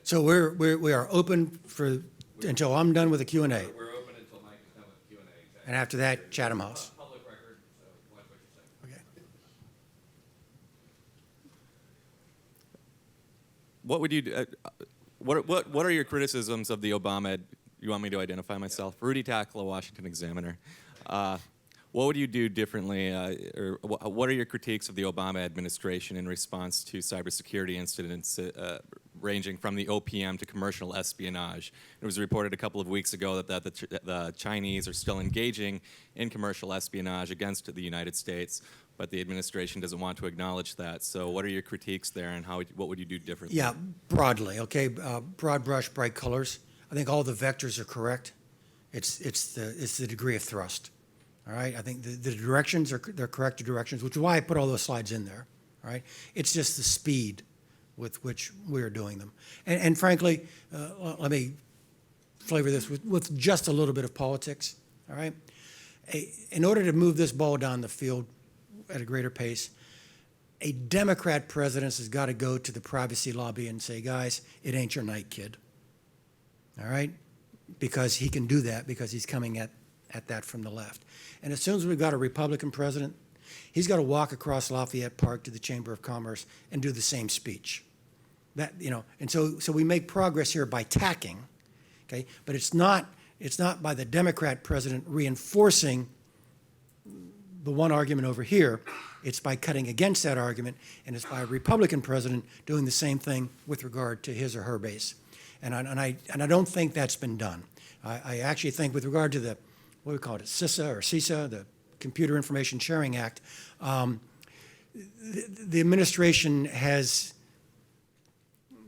C: So we are open until I'm done with the Q&A.
A: We're open until Mike is done with Q&A. Exactly.
C: And after that, Chatham House.
A: Public record, so watch what you say.
C: Okay.
D: What would you do? What are your criticisms of the Obama? You want me to identify myself? Rudy Tackla, Washington Examiner. What would you do differently, or what are your critiques of the Obama administration in response to cybersecurity incidents ranging from the OPM to commercial espionage? It was reported a couple of weeks ago that the Chinese are still engaging in commercial espionage against the United States, but the administration doesn't want to acknowledge that. So what are your critiques there, and what would you do differently?
C: Yeah, broadly, okay, broad brush, bright colors. I think all the vectors are correct. It's the degree of thrust. All right, I think the directions they're correct directions, which is why I put all those slides in there. All right, it's just the speed with which we're doing them. And frankly, let me flavor this with just a little bit of politics. All right, in order to move this ball down the field at a greater pace, a Democrat president has got to go to the privacy lobby and say, guys, it ain't your night, kid. All right, because he can do that because he's coming at that from the left. And as soon as we've got a Republican president, he's got to walk across Lafayette Park to the Chamber of Commerce and do the same speech. And so we make progress here by tacking, okay? But it's not by the Democrat president reinforcing the one argument over here. It's by cutting against that argument, and it's by a Republican president doing the same thing with regard to his or her base. And I don't think that's been done. I actually think with regard to what we call it, CISA, the Computer Information Sharing Act, the administration has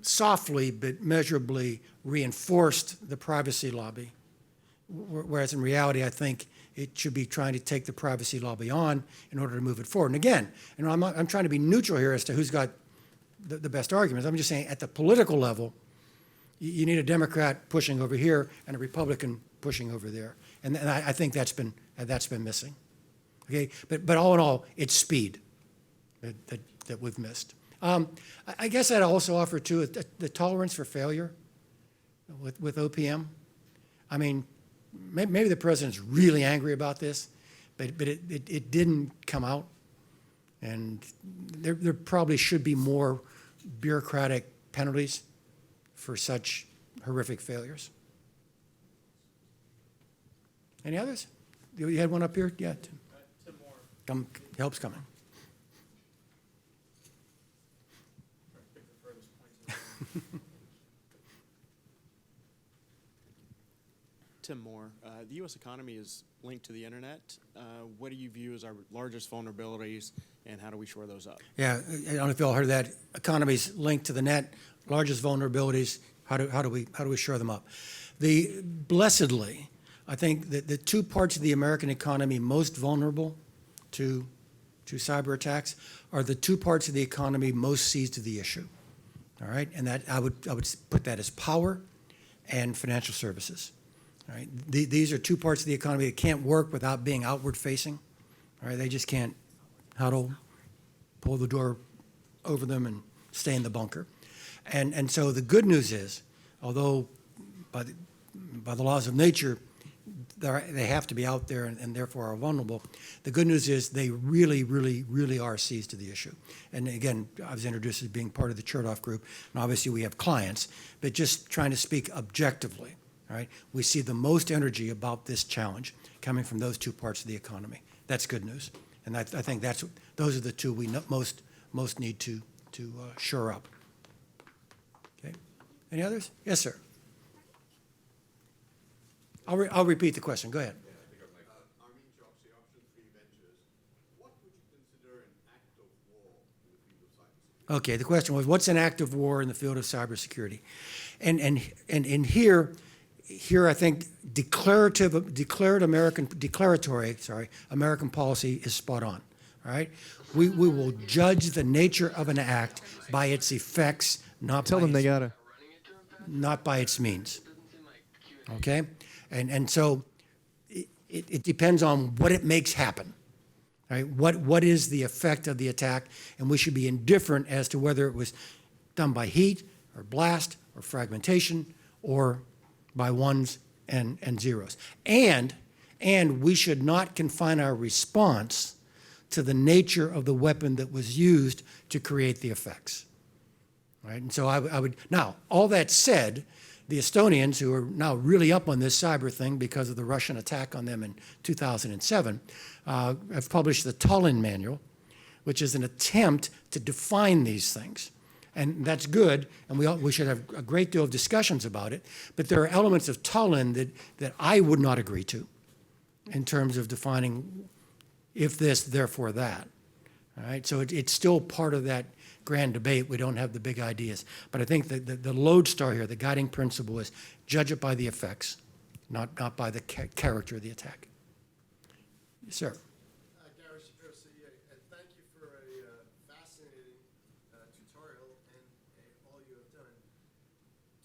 C: softly but measurably reinforced the privacy lobby, whereas in reality, I think it should be trying to take the privacy lobby on in order to move it forward. And again, I'm trying to be neutral here as to who's got the best arguments. I'm just saying at the political level, you need a Democrat pushing over here and a Republican pushing over there. And I think that's been missing. Okay, but all in all, it's speed. that we've missed. I guess I'd also offer, too, the tolerance for failure with OPM. I mean, maybe the president's really angry about this, but it didn't come out. And there probably should be more bureaucratic penalties for such horrific failures. Any others? You had one up here? Yeah.
E: Tim Moore.
C: Help's coming.
E: Pick the furthest points in the room. Tim Moore. The U.S. economy is linked to the internet. What do you view as our largest vulnerabilities, and how do we shore those up?
C: Yeah, I don't know if you all heard that. Economies linked to the net, largest vulnerabilities. How do we shore them up? Blessedly, I think that the two parts of the American economy most vulnerable to cyber attacks are the two parts of the economy most seized to the issue. All right, and that I would put that as power and financial services. All right, these are two parts of the economy that can't work without being outward facing. All right, they just can't huddle, pull the door over them, and stay in the bunker. And so the good news is, although by the laws of nature, they have to be out there and therefore are vulnerable, the good news is they really, really, really are seized to the issue. And again, I was introduced as being part of the Chertoff Group, and obviously we have clients, but just trying to speak objectively, all right, we see the most energy about this challenge coming from those two parts of the economy. That's good news. And I think those are the two we most need to shore up. Okay. Any others? Yes, sir. I'll repeat the question. Go ahead.
F: Armin Chokshi, Option 3 Ventures. What would you consider an act of war in the field of cybersecurity?
C: Okay, the question was, what's an act of war in the field of cybersecurity? And here I think American policy is spot on. All right, we will judge the nature of an act by its effects, not by its means. Okay, and so it depends on what it makes happen. Right? What is the effect of the attack? And we should be indifferent as to whether it was done by heat or blast or fragmentation or by ones and zeros. And we should not confine our response to the nature of the weapon that was used to create the effects. Right? And so I would, now, all that said, the Estonians, who are now really up on this cyber thing because of the Russian attack on them in 2007, have published the Tallinn Manual, which is an attempt to define these things. And that's good, and we should have a great deal of discussions about it, but there are elements of Tallinn that I would not agree to in terms of defining if this, therefore that. All right, so it's still part of that grand debate. We don't have the big ideas. But I think that the lodestar here, the guiding principle is judge it by the effects, not by the character of the attack. Yes, sir.
F: Gary Shapiro, CEO, and thank you for a fascinating tutorial and all you have done.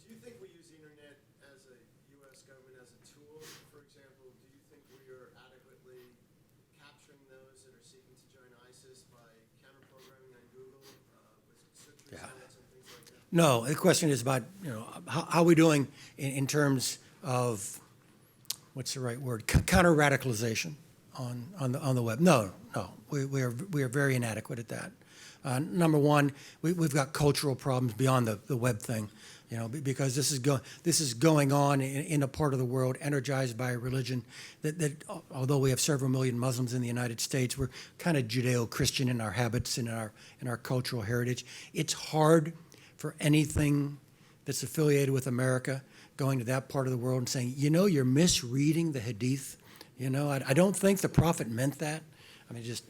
F: Do you think we use the internet as a U.S. government as a tool? For example, do you think we are adequately capturing those that are seeking to join ISIS by counter-programming on Google with search results and things like that?
C: No, the question is about, how are we doing in terms of, what's the right word, counter-radicalization on the web. No, we are very inadequate at that. Number one, we've got cultural problems beyond the web thing, because this is going on in a part of the world energized by a religion that although we have several million Muslims in the United States, we're kind of Judeo-Christian in our habits and in our cultural heritage. It's hard for anything that's affiliated with America going to that part of the world and saying, you're misreading the Hadith. I don't think the prophet meant that. I mean, just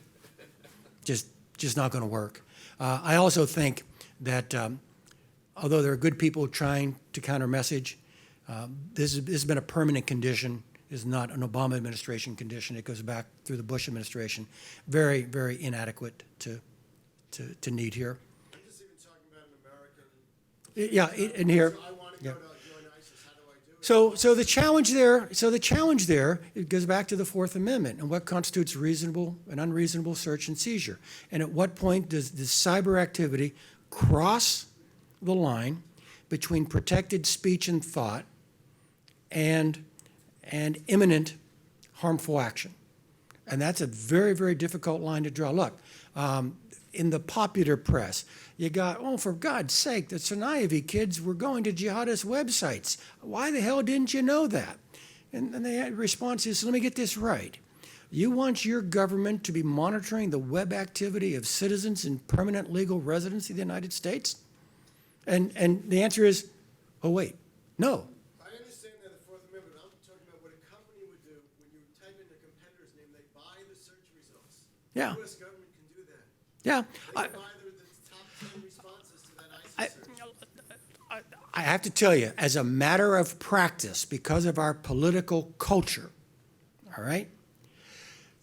C: not going to work. I also think that although there are good people trying to counter message, this has been a permanent condition. Is not an Obama administration condition. It goes back through the Bush administration. Very, very inadequate to need here.
F: I'm just even talking about an American.
C: Yeah, in here.
F: So I want to go to join ISIS. How do I do
C: So the challenge there, it goes back to the Fourth Amendment and what constitutes reasonable and unreasonable search and seizure. And at what point does this cyber activity cross the line between protected speech and thought and imminent harmful action? And that's a very, very difficult line to draw. Look, in the popular press, you got, oh, for God's sake, the Tsarnaevi kids were going to jihadist websites. Why the hell didn't you know that? And the response is, let me get this right. You want your government to be monitoring the web activity of citizens in permanent legal residency of the United States? And the answer is, oh, wait, no.
F: I understand that the Fourth Amendment. I'm talking about what a company would do when you type in a competitor's name, they buy the search results.
C: Yeah.
F: The U.S. government can do that.
C: Yeah.
F: They buy the top 10 responses to that ISIS search.
C: I have to tell you, as a matter of practice, because of our political culture, all right,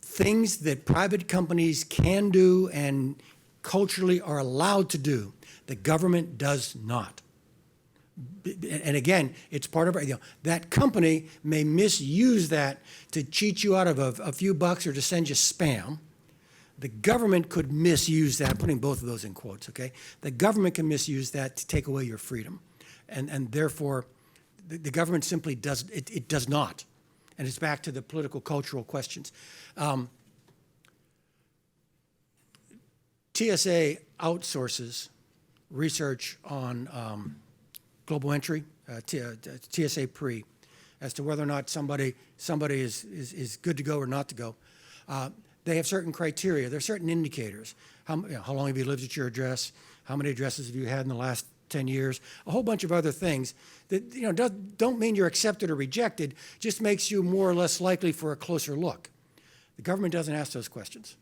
C: things that private companies can do and culturally are allowed to do, the government does not. And again, it's part of, that company may misuse that to cheat you out of a few bucks or to send you spam. The government could misuse that, putting both of those in quotes, okay? The government can misuse that to take away your freedom. And therefore, the government simply does, it does not. And it's back to the political, cultural questions. TSA outsources research on global entry, TSA pre, as to whether or not somebody is good to go or not to go. They have certain criteria. There are certain indicators. How long have you lived at your address? How many addresses have you had in the last 10 years? A whole bunch of other things that don't mean you're accepted or rejected, just makes you more or less likely for a closer look. The government doesn't ask those questions.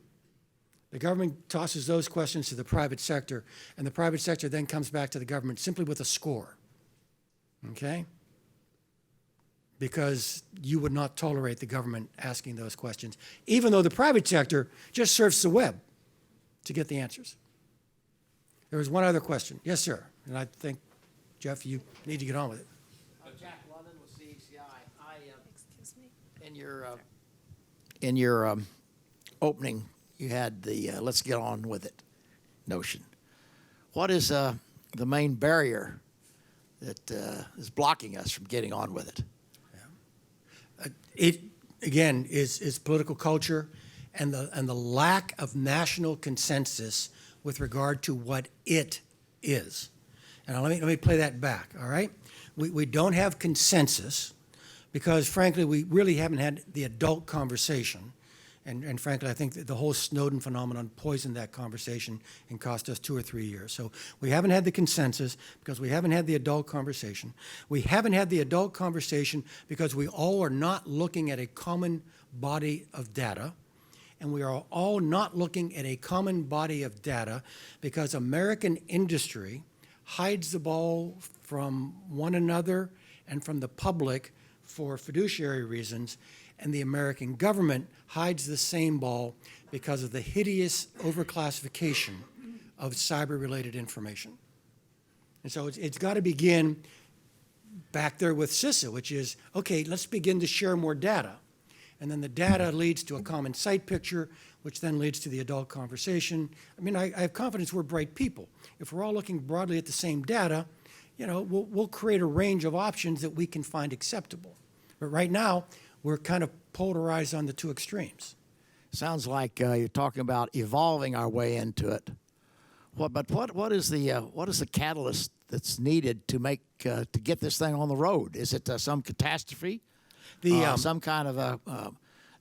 C: The government tosses those questions to the private sector, and the private sector then comes back to the government simply with a score, okay? Because you would not tolerate the government asking those questions, even though the private sector just surfs the web to get the answers. There was one other question. Yes, sir. And I think, Jeff, you need to get on with it.
G: Jack London with CICT. Excuse me. In your opening, you had the let's get on with it notion. What is the main barrier that is blocking us from getting on with it?
C: It, again, is political culture and the lack of national consensus with regard to what it is. And let me play that back, all right? We don't have consensus because, frankly, we really haven't had the adult conversation. And frankly, I think that the whole Snowden phenomenon poisoned that conversation and cost us 2 or 3 years. So we haven't had the consensus because we haven't had the adult conversation. We haven't had the adult conversation because we all are not looking at a common body of data. And we are all not looking at a common body of data because American industry hides the ball from one another and from the public for fiduciary reasons, and the American government hides the same ball because of the hideous overclassification of cyber-related information. And so it's got to begin back there with CISA, which is, okay, let's begin to share more data. And then the data leads to a common sight picture, which then leads to the adult conversation. I mean, I have confidence we're bright people. If we're all looking broadly at the same data, we'll create a range of options that we can find acceptable. But right now, we're kind of polarized on the two extremes.
G: Sounds like you're talking about evolving our way into it. What is the catalyst that's needed to get this thing on the road? Is it some catastrophe? Some kind of a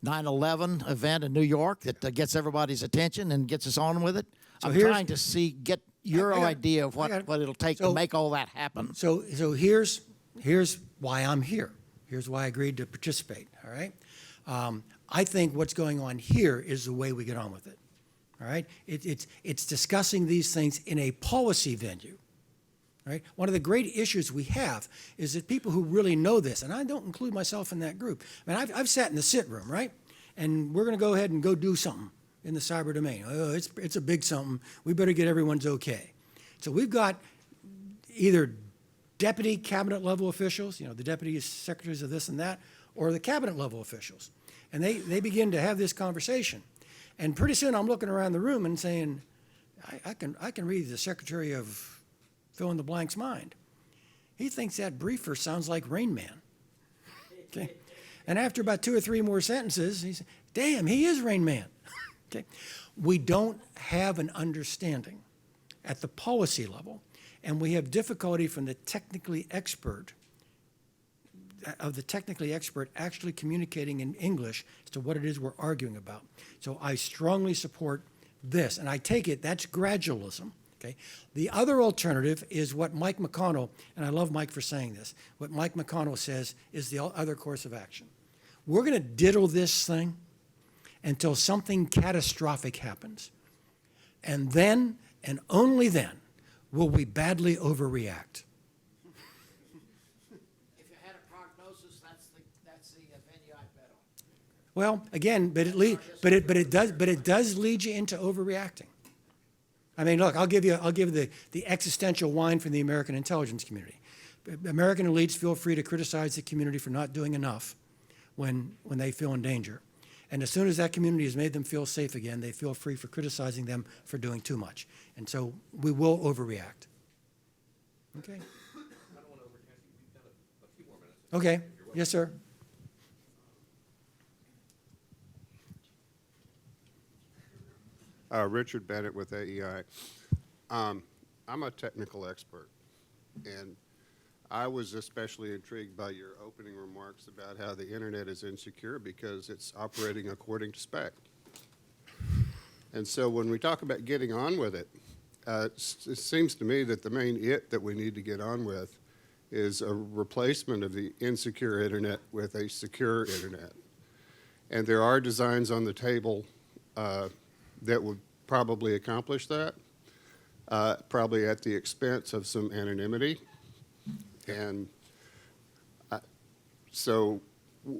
G: 9/11 event in New York that gets everybody's attention and gets us on with it? I'm trying to get your idea of what it'll take to make all that happen.
C: So here's why I'm here. Here's why I agreed to participate, all right? I think what's going on here is the way we get on with it, all right? It's discussing these things in a policy venue, right? One of the great issues we have is that people who really know this, and I don't include myself in that group. I mean, I've sat in the sit room, right? And we're going to go ahead and go do something in the cyber domain. Oh, it's a big something. We better get everyone's okay. So we've got either deputy cabinet level officials, you know, the deputy secretaries of this and that, or the cabinet level officials. And they begin to have this conversation. And pretty soon I'm looking around the room and saying, I can read the secretary of fill in the blank's mind. He thinks that briefer sounds like Rain Man. Okay. And after about 2 or 3 more sentences, he said, damn, he is Rain Man. Okay. We don't have an understanding at the policy level, and we have difficulty from the technically expert actually communicating in English as to what it is we're arguing about. So I strongly support this, and I take it that's gradualism. Okay. The other alternative is what Mike McConnell, and I love Mike for saying this, what Mike McConnell says is the other course of action. We're going to diddle this thing until something catastrophic happens. And then, and only then, will we badly overreact.
G: If you had a prognosis, that's the venue I'd bet on.
C: Well, again, but it does lead you into overreacting. I mean, look, I'll give the existential whine from the American intelligence community. American elites feel free to criticize the community for not doing enough when they feel in danger. And as soon as that community has made them feel safe again, they feel free for criticizing them for doing too much. And so we will overreact. Okay?
A: I don't want to overcast you. We've got a few more minutes.
C: Okay. Yes, sir.
H: Richard Bennett with AEI. I'm a technical expert, and I was especially intrigued by your opening remarks about how the internet is insecure because it's operating according to spec. And so when we talk about getting on with it, it seems to me that the main it that we need to get on with is a replacement of the insecure internet with a secure internet. And there are designs on the table that would probably accomplish that, probably at the expense of some anonymity. And so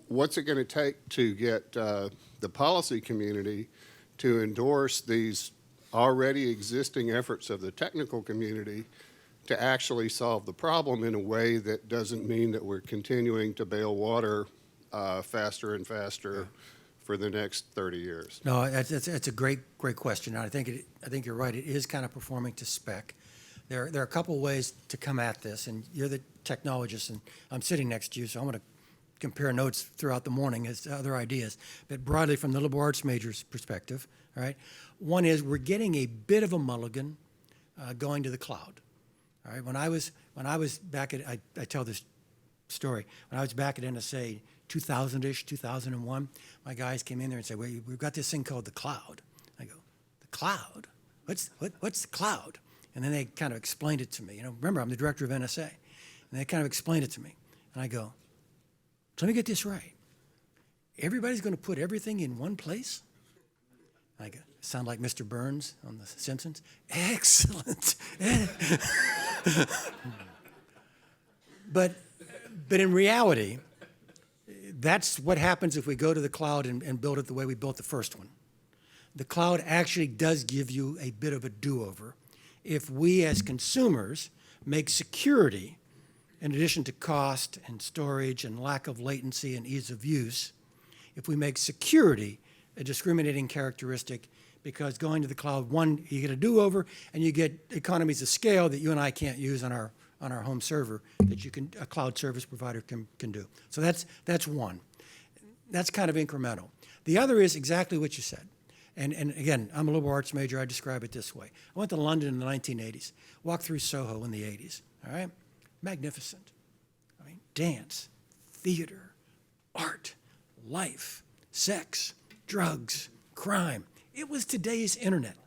H: what's it going to take to get the policy community to endorse these already existing efforts of the technical community to actually solve the problem in a way that doesn't mean that we're continuing to bail water faster and faster for the next 30 years?
C: No, that's a great question. And I think you're right. It is kind of performing to spec. There are a couple of ways to come at this, and you're the technologist, and I'm sitting next to you, so I'm going to compare notes throughout the morning as to other ideas. But broadly, from the liberal arts major's perspective, all right, one is we're getting a bit of a mulligan going to the cloud. All right, when I was back at, I tell this story, when I was back at NSA 2000-ish, 2001, my guys came in there and said, well, we've got this thing called the cloud. I go, the cloud? What's the cloud? And then they kind of explained it to me. You know, remember, I'm the director of NSA. And they kind of explained it to me. And I go, so let me get this right. Everybody's going to put everything in one place? I go, sound like Mr. Burns on The Simpsons? Excellent. But in reality, that's what happens if we go to the cloud and build it the way we built the first one. The cloud actually does give you a bit of a do-over if we as consumers make security, in addition to cost and storage and lack of latency and ease of use, if we make security a discriminating characteristic, because going to the cloud, one, you get a do-over, and you get economies of scale that you and I can't use on our home server that a cloud service provider can do. So that's one. That's kind of incremental. The other is exactly what you said. And again, I'm a liberal arts major. I describe it this way. I went to London in the 1980s, walked through Soho in the 80s, all right? Magnificent. I mean, dance, theater, art, life, sex, drugs, crime. It was today's internet.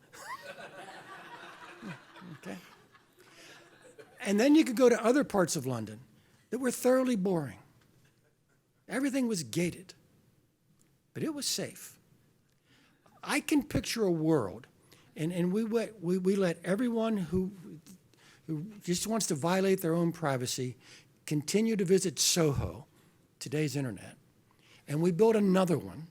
C: Okay? And then you could go to other parts of London that were thoroughly boring. Everything was gated, but it was safe. I can picture a world, and we let everyone who just wants to violate their own privacy continue to visit Soho, today's internet, and we build another one,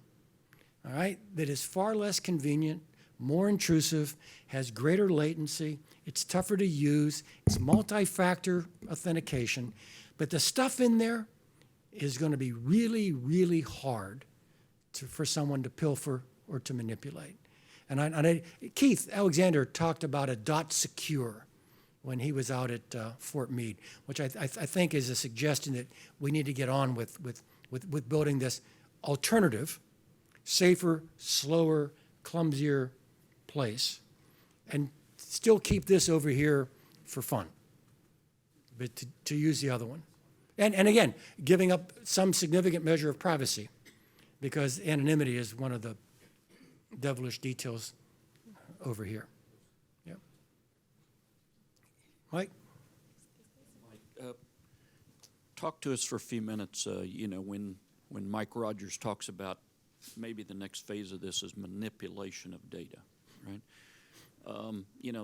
C: all right, that is far less convenient, more intrusive, has greater latency, It's tougher to use. It's multi-factor authentication. But the stuff in there is going to be really, really hard for someone to pilfer or to manipulate. And Keith Alexander talked about a dot secure when he was out at Fort Meade, which I think is a suggestion that we need to get on with building this alternative, safer, slower, clumsier place, and still keep this over here for fun, but to use the other one. And again, giving up some significant measure of privacy, because anonymity is one of the devilish details over here. Yep. Mike?
B: Talk to us for a few minutes, when Mike Rogers talks about maybe the next phase of this is manipulation of data, right?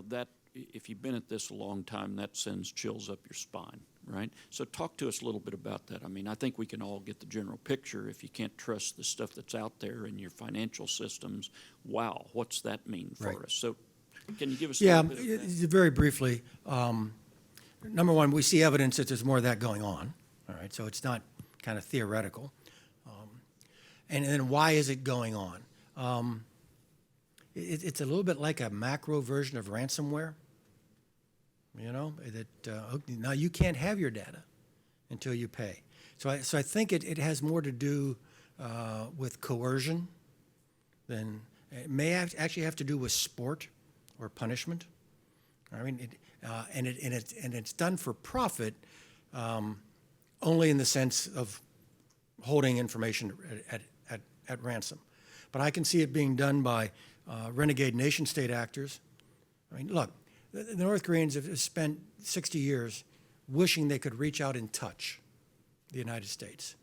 B: That if you've been at this a long time, that sends chills up your spine, right? So talk to us a little bit about that. I mean, I think we can all get the general picture. If you can't trust the stuff that's out there in your financial systems, wow, what's that mean for
C: Right.
B: us? So can you give us a
C: Yeah,
B: little bit of that?
C: very briefly. Number one, we see evidence that there's more of that going on. All right, so it's not kind of theoretical. And then why is it going on? It's a little bit like a macro version of ransomware. Now you can't have your data until you pay. So I think it has more to do with coercion than it may actually have to do with sport or punishment. I mean, it's done for profit only in the sense of holding information at ransom. But I can see it being done by renegade nation-state actors. I mean, look, the North Koreans have spent 60 years wishing they could reach out and touch the United States.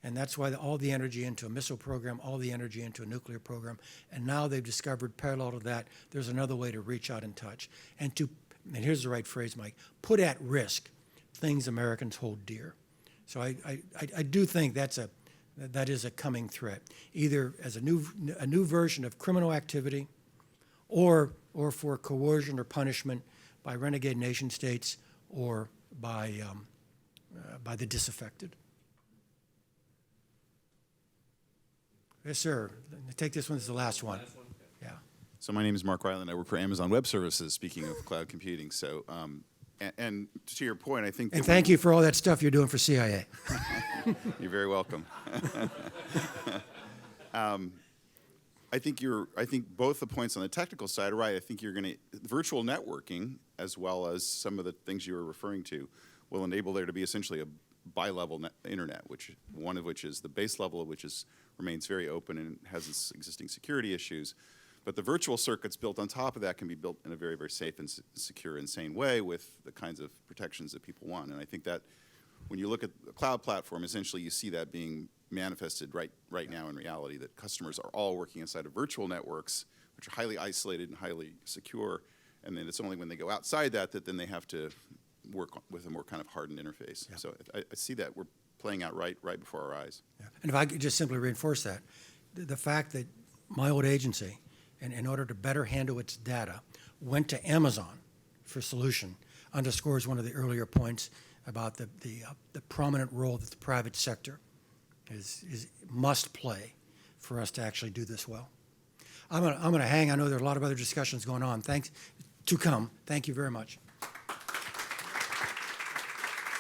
C: And that's why all the energy into a missile program, all the energy into a nuclear program. And now they've discovered, parallel to that, there's another way to reach out and touch. And here's the right phrase, Mike, put at risk things Americans hold dear. So I do think that is a coming threat, either as a new version of criminal activity, or for coercion or punishment by renegade nation states or by the disaffected. Yes, sir. Take this one as the last one. Yeah.
I: So my name is Mark Ryland. I work for Amazon Web Services, speaking of cloud computing. So, and to your point, I think...
C: And thank you for all that stuff you're doing for CIA.
I: You're very welcome. I think both the points on the technical side are right. I think virtual networking, as well as some of the things you were referring to, will enable there to be essentially a bi-level internet, one of which is the base level of which remains very open and has its existing security issues. But the virtual circuits built on top of that can be built in a very, very safe and secure and sane way with the kinds of protections that people want. And I think that when you look at the cloud platform, essentially you see that being manifested right now in reality, that customers are all working inside of virtual networks, which are highly isolated and highly secure. And then it's only when they go outside that then they have to work with a more kind of hardened interface. Yeah. So I see that we're playing out right before our eyes.
C: Yeah. And if I could just simply reinforce that, the fact that my old agency, in order to better handle its data, went to Amazon for solution, underscores one of the earlier points about the prominent role that the private sector must play for us to actually do this well. I'm gonna hang. I know there are a lot of other discussions going on. Thanks to come. Thank you very much.